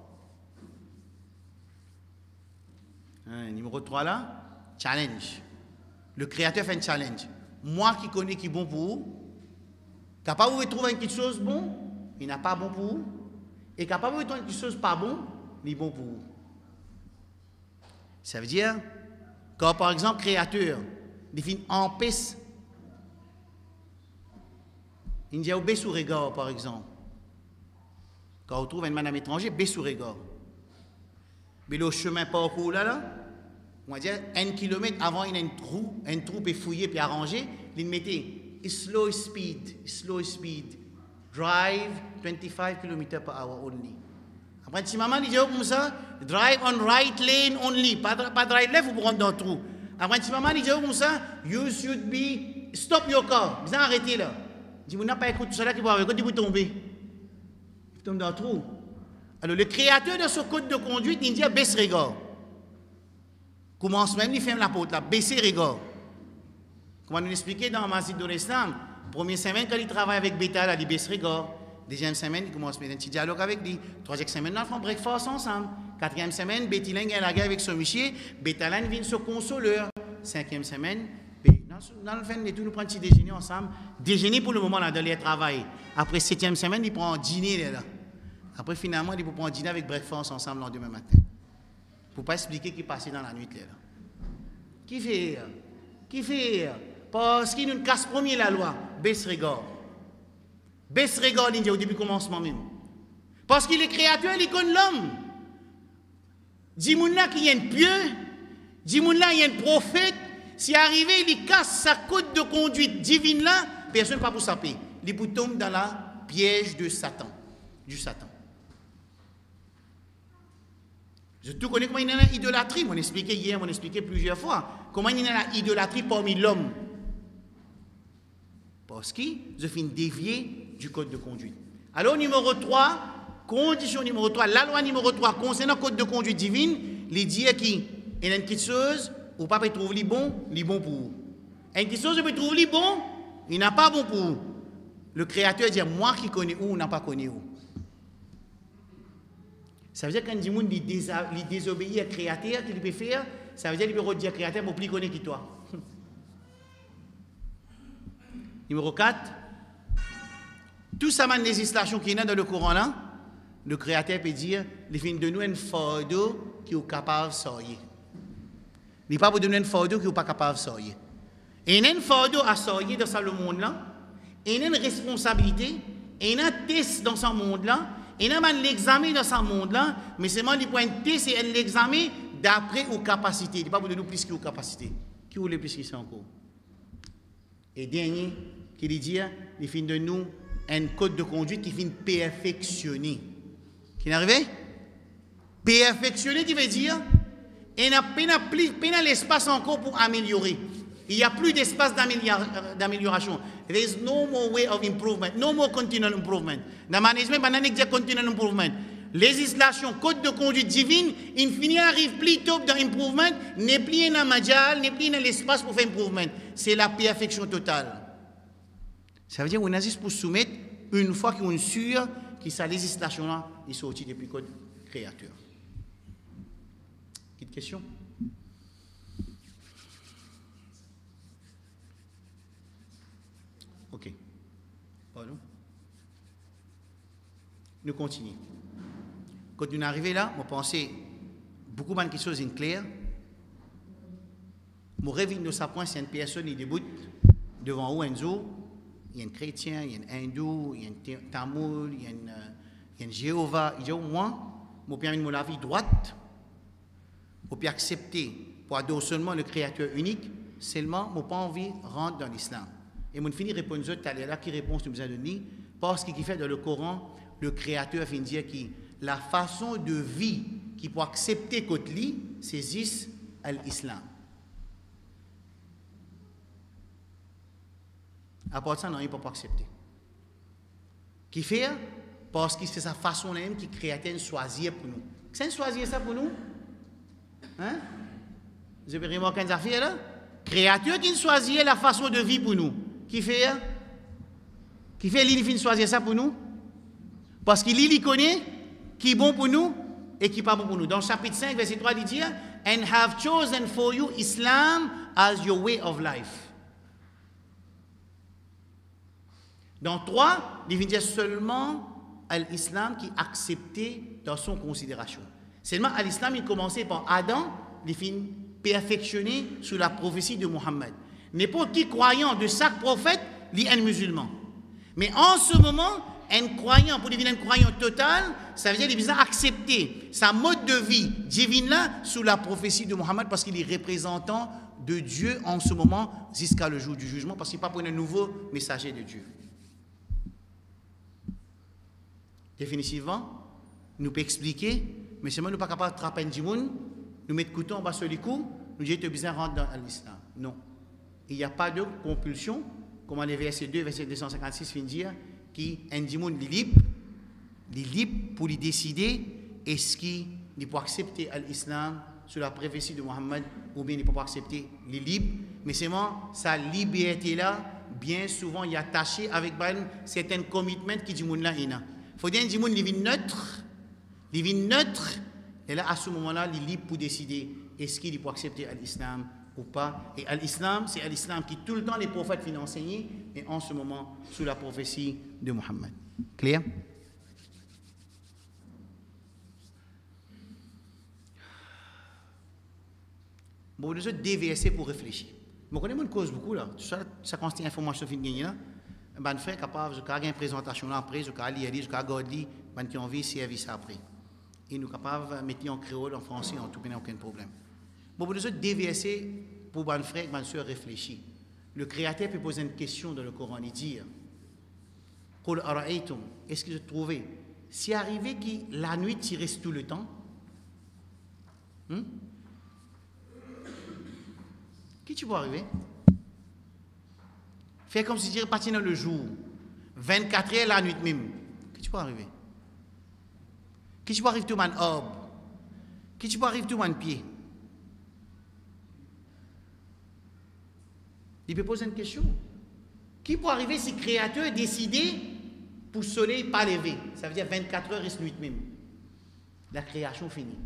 Numéro 3 là, challenge. Le Créateur fait un challenge. Moi qui connais qui est bon pour vous, capable de trouver quelque chose bon, il n'a pas bon pour vous. Et capable de trouver quelque chose pas bon, il est bon pour vous. Ça veut dire, quand par exemple, Créateur définit en paix, il dit au baisse ou regard par exemple. Quand on trouve un madame étranger, baisse ou regard. Mais le chemin parcours là, on va dire 1 kilomètre avant, il y a un trou est fouillé puis arrangé, il mettait slow speed, drive 25 km/h only. Après, si maman dit comme ça, drive on right lane only, pas drive left pour rentrer dans le trou. Après, si maman dit comme ça, you should be, stop your car, vous arrêtez là. Si vous n'avez pas écouté tout ça là, qui va avec vous tomber. Vous tombez dans le trou. Alors, le créateur de ce code de conduite, il dit baisse regard. Commence même, il ferme la porte là, baisser regard. Comment nous expliquer dans le Masjid de l'Islam, première semaine, quand il travaille avec Bétal, il baisse regard. Deuxième semaine, il commence à mettre un petit dialogue avec lui. Troisième semaine, ils font breakfast ensemble. Quatrième semaine, Bétilin a la guerre avec son monsieur. Bétalin vient se consoler. Cinquième semaine, dans le fin de tout, nous prenons un petit déjeuner ensemble. Déjeuner pour le moment, là, dans le travail. Après septième semaine, il prend un dîner là. Après, finalement, il prend un dîner avec breakfast ensemble le lendemain matin. Pour ne pas expliquer ce qui est passé dans la nuit là. Qui fait? Qui fait? Parce qu'il nous casse premier la loi. Baisse regard. Baisse regard, il dit au début commencement même. Parce qu'il est créateur, il connaît l'homme. Dis-moi là qu'il y a un pieux, dis-moi là qu'il y a un prophète. Si arrivé, il casse sa code de conduite divine là, personne ne peut pas pour saper. Il tombe dans la piège de Satan, du Satan. Je tout connais comment il y a l'idolâtrie. On expliqué hier, on expliqué plusieurs fois. Comment il y a l'idolâtrie parmi l'homme. Parce qu'il se fait dévier du code de conduite. Alors, numéro 3, condition numéro 3, la loi numéro 3, concernant le code de conduite divine, il dit qu'il y a une petite chose, ou pas peut trouver les bon pour vous. Une petite chose, peut trouver les bon, il n'a pas bon pour vous. Le Créateur dit, moi qui connais où, n'a pas connu où. Ça veut dire que quand il désobéit à Créateur, qu'il peut faire, ça veut dire qu'il peut redire à Créateur pour plus connaître que toi. Numéro 4, tout ça, la législation qui est dans le Coran là, le Créateur peut dire, il fait de nous un fardeau qui est capable de sortir. Il n'est pas pour donner un fardeau qui n'est pas capable de sortir. Et il y a un fardeau à sortir dans ce monde là, et il y a une responsabilité, et il y a un test dans ce monde là, et il y a un examen dans ce monde là, mais c'est moi qui point test, c'est un examen d'après aux capacités. Il n'est pas pour donner plus qu'aux capacités. Qui voulait plus qu'ils sont encore? Et dernier, qui dit, il fait de nous un code de conduite qui finit perfectionner. Qui est arrivé? Perfectionner, qui veut dire, il n'y a pas l'espace encore pour améliorer. Il n'y a plus d'espace d'amélioration. There is no more way of improvement, no more continual improvement. Dans le management, il y a continual improvement. Législation, code de conduite divine, il finit arrive plutôt dans l'improvement, n'est plus dans le majal, n'est plus dans l'espace pour faire improvement. C'est la perfection totale. Ça veut dire qu'on a juste pour soumettre une fois qu'on est sûr que sa législation-là est sortie depuis le code créateur. Petite question? Ok. Pardon? Nous continuons. Quand nous arrivons là, je pense beaucoup de choses sont claires. Je rêve de sa point, c'est une personne qui débute devant vous, il y a un chrétien, il y a un hindou, il y a un tamoul, il y a un Jéhovah. Il dit, moi, je permets de la vie droite, je peux accepter pour adorer seulement le Créateur unique, seulement, je n'ai pas envie de rentrer dans l'islam. Et je finis de répondre, là, qui réponse nous a donné, parce qu'il fait dans le Coran, le Créateur finit de dire que la façon de vie qui peut accepter côté lui, c'est juste l'islam. À part ça, non, il ne peut pas accepter. Qui fait? Parce que c'est sa façon même qui créateur choisir pour nous. C'est choisir ça pour nous? Hein? Vous avez remarqué une affaire là? Créateur qui choisit la façon de vie pour nous. Qui fait? Qui fait l'île choisir ça pour nous? Parce qu'il il connaît qui est bon pour nous et qui n'est pas bon pour nous. Dans le chapitre 5, verset 3, il dit And have chosen for you Islam as your way of life. Dans 3, il dit seulement l'islam qui est accepté dans son considération. Seulement l'islam, il commençait par Adam, il finit perfectionné sous la prophétie de Mohammed. N'importe qui croyant de chaque prophète, il est un musulman. Mais en ce moment, un croyant, pour devenir un croyant total, ça veut dire qu'il a accepté sa mode de vie divine là sous la prophétie de Mohammed parce qu'il est représentant de Dieu en ce moment jusqu'à le jour du jugement parce qu'il n'est pas pour un nouveau messager de Dieu. Définitivement, nous pouvons expliquer, mais seulement nous ne sommes pas capables de trapper un monde, nous mettre couteau en bas sur les coups, nous disons que tu as besoin de rentrer dans l'islam. Non. Il n'y a pas de compulsion, comme les verset 2, verset 256 finit dire, qui un monde est libre pour lui décider est-ce qu'il peut accepter l'islam sous la prophétie de Mohammed ou bien il ne peut pas accepter les libres. Mais seulement sa liberté-là, bien souvent, il est attaché avec certains commitments qui dit monde là il faut dire que les vit neutre, et là à ce moment-là, il est libre pour décider est-ce qu'il peut accepter l'islam ou pas. Et l'islam, c'est l'islam qui tout le temps les prophètes viennent enseigner, et en ce moment sous la prophétie de Mohammed. Clair? Bon, nous autres déverser pour réfléchir. Je connais une cause beaucoup là. Ça consiste information fin de gagner là. Ben frère capable de faire une présentation après, je peux lire, je peux regarder, ben qui ont envie service après. Et nous capable de mettre en créole, en français, en tout, aucun problème. Bon, nous autres déverser pour ben frère, ben sœur réfléchir. Le Créateur peut poser une question dans le Coran et dire Qul ara'aytum, est-ce que je trouvais si arrivé que la nuit tu restes tout le temps? Qui tu peux arriver? Fais comme si tu repartais dans le jour, 24 heures la nuit même. Qui tu peux arriver? Qui tu peux arriver tout le monde? Qui tu peux arriver tout le monde pied? Il peut poser une question. Qui peut arriver si le Créateur décidé pour le soleil pas lever? Ça veut dire 24 heures et nuit même. La création finie.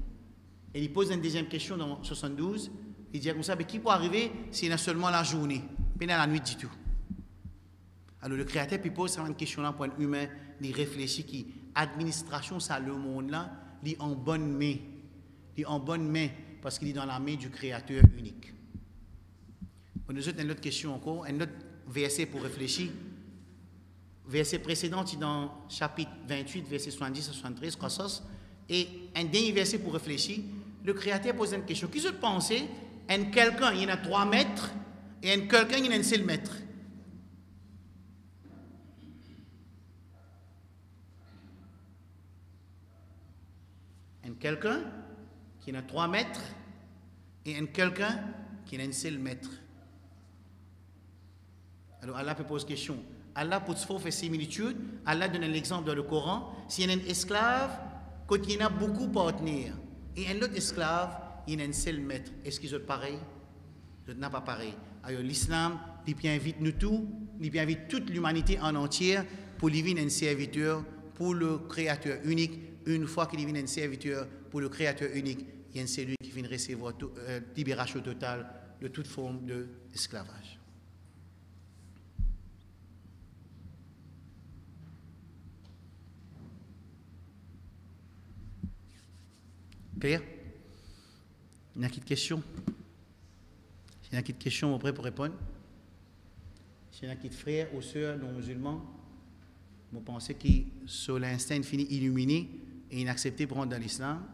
Et il pose une deuxième question dans 72. Il dit comme ça, mais qui peut arriver s'il y a seulement la journée, pas dans la nuit du tout? Alors le Créateur peut poser une question là pour un humain, il réfléchit qui administration ça le monde là, il est en bonne main. Il est en bonne main parce qu'il est dans la main du Créateur unique. Nous avons une autre question encore, un autre verset pour réfléchir. Verset précédent, il est dans chapitre 28, verset 70 à 73, Qasas, et un dernier verset pour réfléchir. Le Créateur pose une question. Qui se pensait, un quelqu'un, il y en a 3 mètres, et un quelqu'un, il y en a un seul mètre. Un quelqu'un qui a 3 mètres, et un quelqu'un qui a un seul mètre. Alors Allah peut poser question. Allah pour faire similitude, Allah donne l'exemple dans le Coran. S'il y a un esclave, quand il y en a beaucoup partenaires, et un autre esclave, il y a un seul maître. Est-ce qu'ils sont pareils? Ils ne sont pas pareils. Alors l'islam, il invite nous tous, il invite toute l'humanité en entière pour devenir un serviteur pour le Créateur unique. Une fois qu'il devient un serviteur pour le Créateur unique, il y a un celui qui vient recevoir libération totale de toute forme d'esclavage. Claire? Il y a une question? Il y a une question prêt pour répondre? Il y a un frère ou sœur non musulmans, vous pensez que sur l'instinct il finit illuminé et inaccepté pour rentrer dans l'islam.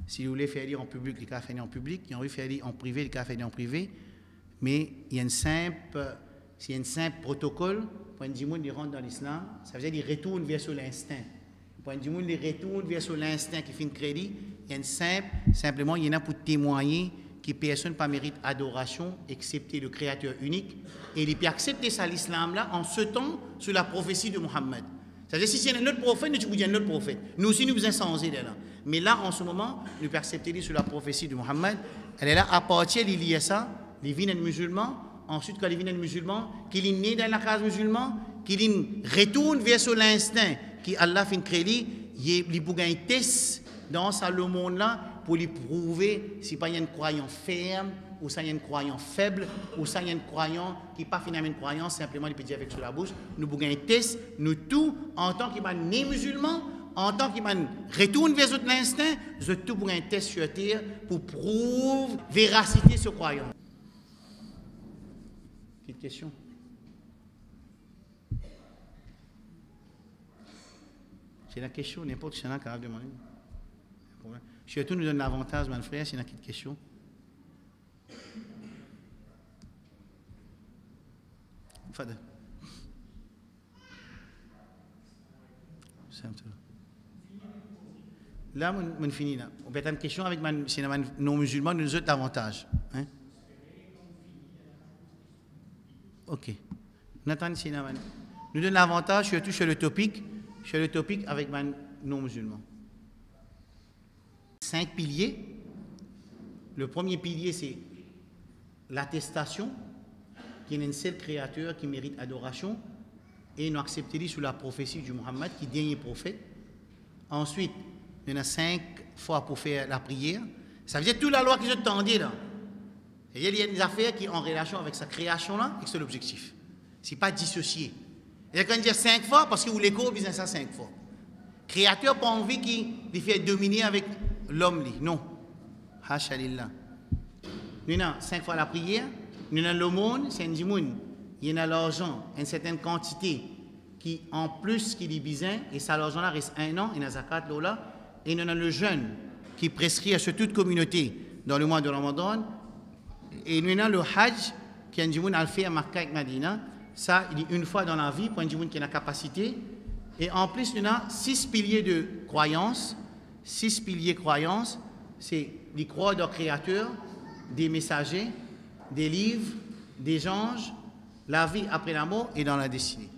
Si vous voulez faire lire en public, il faut faire en public. Si vous voulez faire lire en privé, il faut faire en privé. Mais il y a un simple protocole pour un djimoun qui rentre dans l'islam. Ça veut dire qu'il retourne vers sur l'instinct. Pour du monde, les retourne vers sur l'instinct qui fait une crédit, il y a une simplement, il y en a pour témoigner que personne pas mérite adoration, excepté le Créateur unique, et il peut accepter ça, l'islam là, en ce temps, sur la prophétie de Mohammed. C'est-à-dire, si c'est un autre prophète, nous tu dis un autre prophète. Nous aussi, nous besoin changer de là. Mais là, en ce moment, nous pouvons accepter sur la prophétie de Mohammed. Elle est là, à partir de lier ça, les vignes musulmans, ensuite, quand les vignes musulmans, qu'il est né dans la case musulmane, qu'il retourne vers sur l'instinct, qui Allah fait une crédit, il peut gagner un test dans le monde là, pour lui prouver si pas il y a une croyance ferme, ou ça il y a une croyance faible, ou ça il y a une croyance qui n'est pas finalement une croyance, simplement il peut dire avec sur la bouche, nous pouvons gagner un test, nous tous, en tant qu'il né musulman, en tant qu'il retourne vers notre instinct, nous tous pour un test sur terre pour prouver véracité de ce croyant. Petite question. C'est la question, n'importe qui s'en a qu'à demander. Surtout, nous donne l'avantage, mon frère, s'il y a une question. Fadel. Là, on finit là. On peut avoir une question avec les non-musulmans, nous autres davantage. Hein? Ok. Nathan, nous donne l'avantage surtout sur le topic avec les non-musulmans. 5 piliers. Le premier pilier, c'est l'attestation qu'il y a un seul créateur qui mérite adoration et nous accepter sous la prophétie du Muhammad qui est dernier prophète. Ensuite, il y en a 5 fois pour faire la prière. Ça veut dire toute la loi qui se tendait là. Et il y a des affaires qui sont en relation avec sa création là et c'est l'objectif. Ce n'est pas dissocié. Et quand on dit 5 fois, parce que vous l'écho, vous ça 5 fois. Créateur n'a pas envie qu'il fait dominer avec l'homme. Non. Hachalillah. Nous avons 5 fois la prière. Nous avons l'aumône, c'est un dimoun. Il y a l'argent, une certaine quantité qui, en plus, qui est besoin, et ça, l'argent là reste 1 an, il y a zakat là. Et nous avons le jeûne qui prescrit à toute communauté dans le mois de Ramadan. Et nous avons le hajj qui est un dimoun à le faire à Makkah et Medina. Ça, il est une fois dans la vie pour un dimoun qui a la capacité. Et en plus, nous avons 6 piliers de croyance. 6 piliers de croyance, c'est les croix d'un créateur, des messagers, des livres, des anges, la vie après la mort et dans la destinée.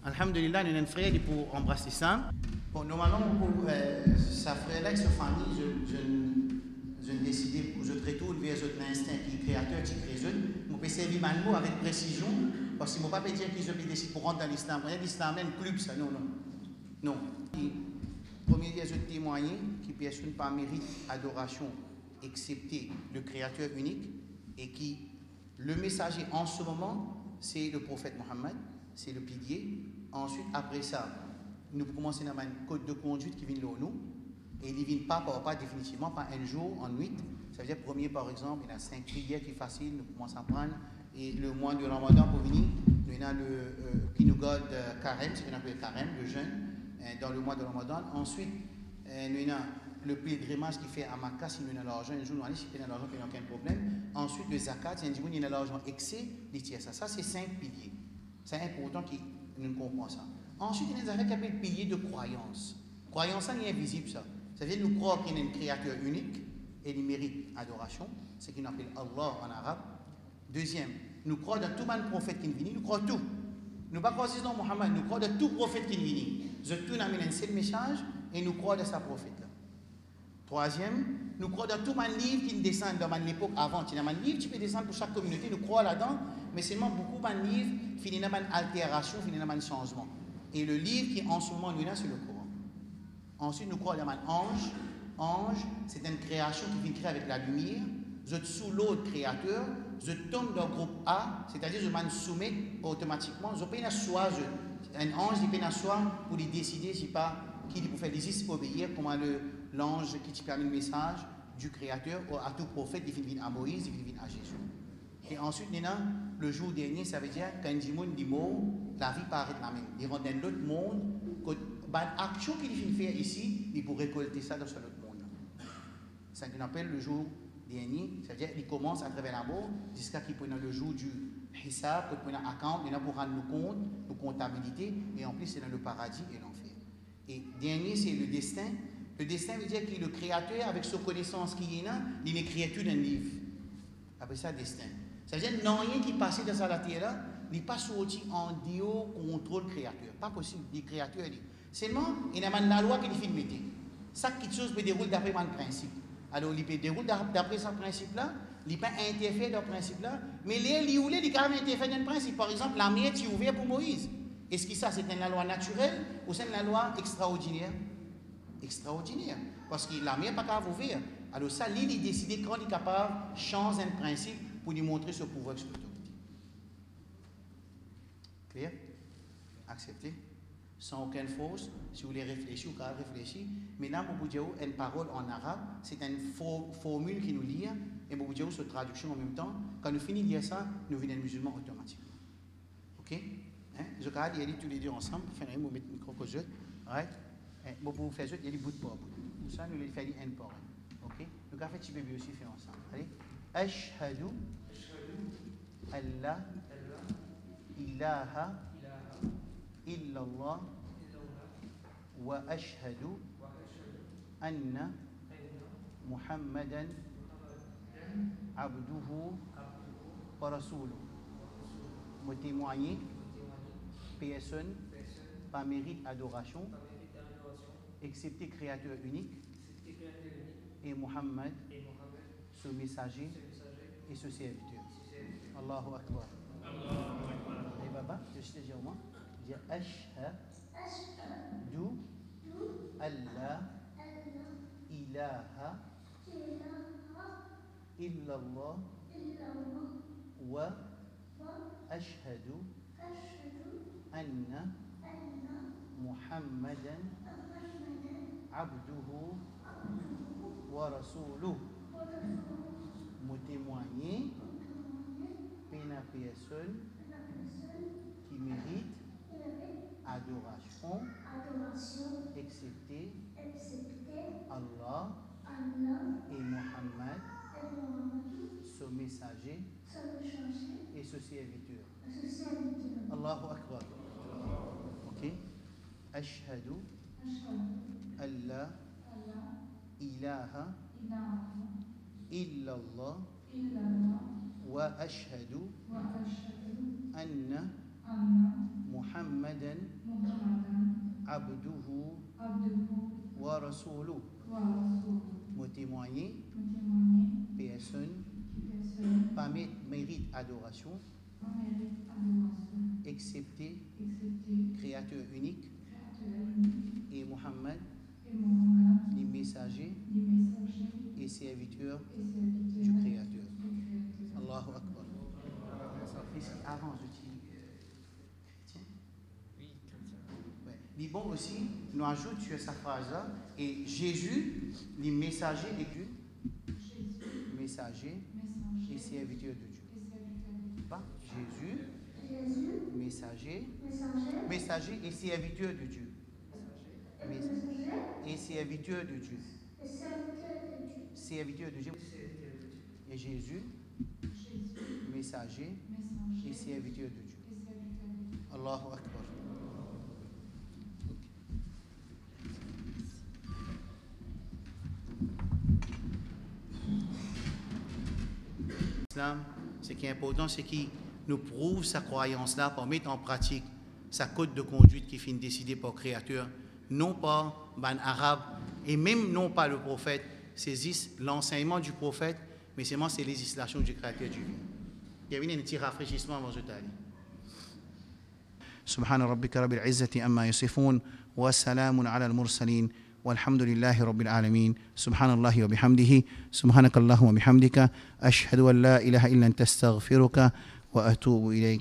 Alhamdulillah, nous avons un frère pour embrasser ça. Bon, normalement, pour sa frère-là et sa famille, je décidé pour je retourne vers l'instinct qui est créateur, qui crée. Je peux servir mon mot avec précision, parce que je ne peux pas dire qu'ils ont décidé pour rentrer dans l'islam. L'islam est un club, ça, non. Non. Premier lieu, je témoigner qui personne pas mérite adoration, excepté le créateur unique, et qui, le messager en ce moment, c'est le prophète Mohammed, c'est le pilier. Ensuite, après ça, nous commençons dans un code de conduite qui vient de nous, et il ne vient pas définitivement, pas un jour, en nuit. Ça veut dire, premier par exemple, il y a 5 prières qui sont faciles, nous commençons à prendre, et le mois de Ramadan pour venir, nous avons le qui nous garde carême, ce qu'on appelle carême, le jeûne, dans le mois de Ramadan. Ensuite, nous avons le pèlerinage qui fait à Makkah, si nous avons l'argent, un jour nous allons, si nous avons l'argent, il n'y a aucun problème. Ensuite, le zakat, si nous avons l'argent excès, ça c'est 5 piliers. C'est important que nous comprenons ça. Ensuite, il y a des affaires qui appellent piliers de croyance. Croyance, ça n'est invisible, ça. Ça veut dire nous croire qu'il y a un créateur unique et il mérite adoration. C'est ce qu'on appelle Allah en arabe. Deuxième, nous croyons dans tout le prophète qui est venu, nous croyons tout. Nous ne croyons pas dans Mohammed, nous croyons dans tout prophète qui est venu. Nous avons un seul message et nous croyons dans sa prophète-là. Troisième, nous croyons dans tout le livre qui descend dans l'époque avant. Il y a un livre qui peut descendre pour chaque communauté, nous croyons là-dedans, mais seulement beaucoup de livres finissent dans une altération, finissent dans un changement. Et le livre qui en ce moment nous là, c'est le Coran. Ensuite, nous croyons dans un ange. Ange, c'est une création qui vient créer avec la lumière. Vous êtes sous l'autre créateur, je tombe dans le groupe A, c'est-à-dire je me soumets automatiquement. Je peux soi, un ange il peut soi pour lui décider si pas qui pour faire des obéir, comment l'ange qui te permet le message du créateur à tout prophète, il vient à Moïse, il vient à Jésus. Et ensuite, le jour dernier, ça veut dire quand il dit mot, la vie paraît la même. Il rentre dans l'autre monde, l'action qu'il vient faire ici, il pour récolter ça dans ce autre monde. Ça qu'on appelle le jour dernier, c'est-à-dire qu'il commence à travers la mort jusqu'à qu'il prenne le jour du hisab, qu'il prenne un account, il y en a pour rendre le compte, de comptabilité, et en plus c'est dans le paradis et l'enfer. Et dernier, c'est le destin. Le destin veut dire que le créateur, avec sa connaissance qui est là, il écrit tout dans le livre. Après ça, destin. Ça veut dire que non rien qui passait dans la terre-là, il n'est pas sorti en dehors contrôle créateur. Pas possible, le créateur. Seulement, il y a une loi qui est filmée. Chaque chose peut dérouler d'après un principe. Alors, il peut dérouler d'après ce principe-là, il peut interférer dans ce principe-là, mais il peut quand même interférer dans le principe. Par exemple, la mer est ouverte pour Moïse. Est-ce que ça, c'est une loi naturelle ou c'est une loi extraordinaire? Extraordinaire. Parce que la mer n'est pas capable d'ouvrir. Alors, ça, il a décidé quand il est capable de changer un principe pour lui montrer ce pouvoir sur l'autorité. Clair? Accepté? Sans aucune fausse, si vous voulez réfléchir, vous pouvez réfléchir. Mais là, vous dire une parole en arabe, c'est une formule qui nous lie, et vous dire cette traduction en même temps. Quand nous finissons de lire ça, nous venons musulmans automatiquement. Ok? Je vais aller tous les deux ensemble. Vous mettez le micro aux yeux. Right? Vous pouvez faire il y a des bouts par bout. Pour ça, nous les faisons un par un. Ok? Nous allons faire petit bébé aussi faire ensemble. Allez? Ashhadu Allah ilaha illallah wa ashhadu anna Muhammadan abduhu wa rasuluhu. Me témoigner, personne, par mérite adoration, excepté créateur unique, et Muhammad, ce messager et ce serviteur. Allahu Akbar. Et Baba, je te dis au moins, je dis Ashhadu Allah ilaha illallah wa ashhadu anna Muhammadan abduhu wa rasuluhu. Me témoigner, pena personne qui mérite adoration, excepté Allah et Muhammad, ce messager et ce serviteur. Allahu Akbar. Ok? Ashhadu Allah ilaha illallah wa ashhadu anna Muhammadan abduhu wa rasuluhu. Me témoigner, personne, pas mérite adoration, excepté créateur unique et Muhammad, les messagers et serviteurs du créateur. Allahu Akbar. Avant, je dis chrétien. Oui, chrétien. Les bons aussi nous ajoutent sur sa phrase-là, et Jésus, les messagers de Dieu, messager et serviteur de Dieu. Pas Jésus, messager et serviteur de Dieu. Et serviteur de Dieu. Serviteur de Dieu. Et Jésus, messager et serviteur de Dieu. Allahu Akbar. L'islam, ce qui est important, c'est qu'il nous prouve sa croyance-là pour mettre en pratique sa code de conduite qui finit décidée par le Créateur, non pas ban arabe et même non pas le prophète saisissent l'enseignement du prophète, mais seulement c'est les législations du Créateur divin. Il y a eu un petit rafraîchissement avant de t'aller. سبحان ربك رب العزة أما يصفون وسلام على المرسلين والحمد لله رب العالمين سبحان الله وبحمده سبحانك اللهم وبحمدك أشهد أن لا إله إلا أنت أستغفرك وأتوب إليك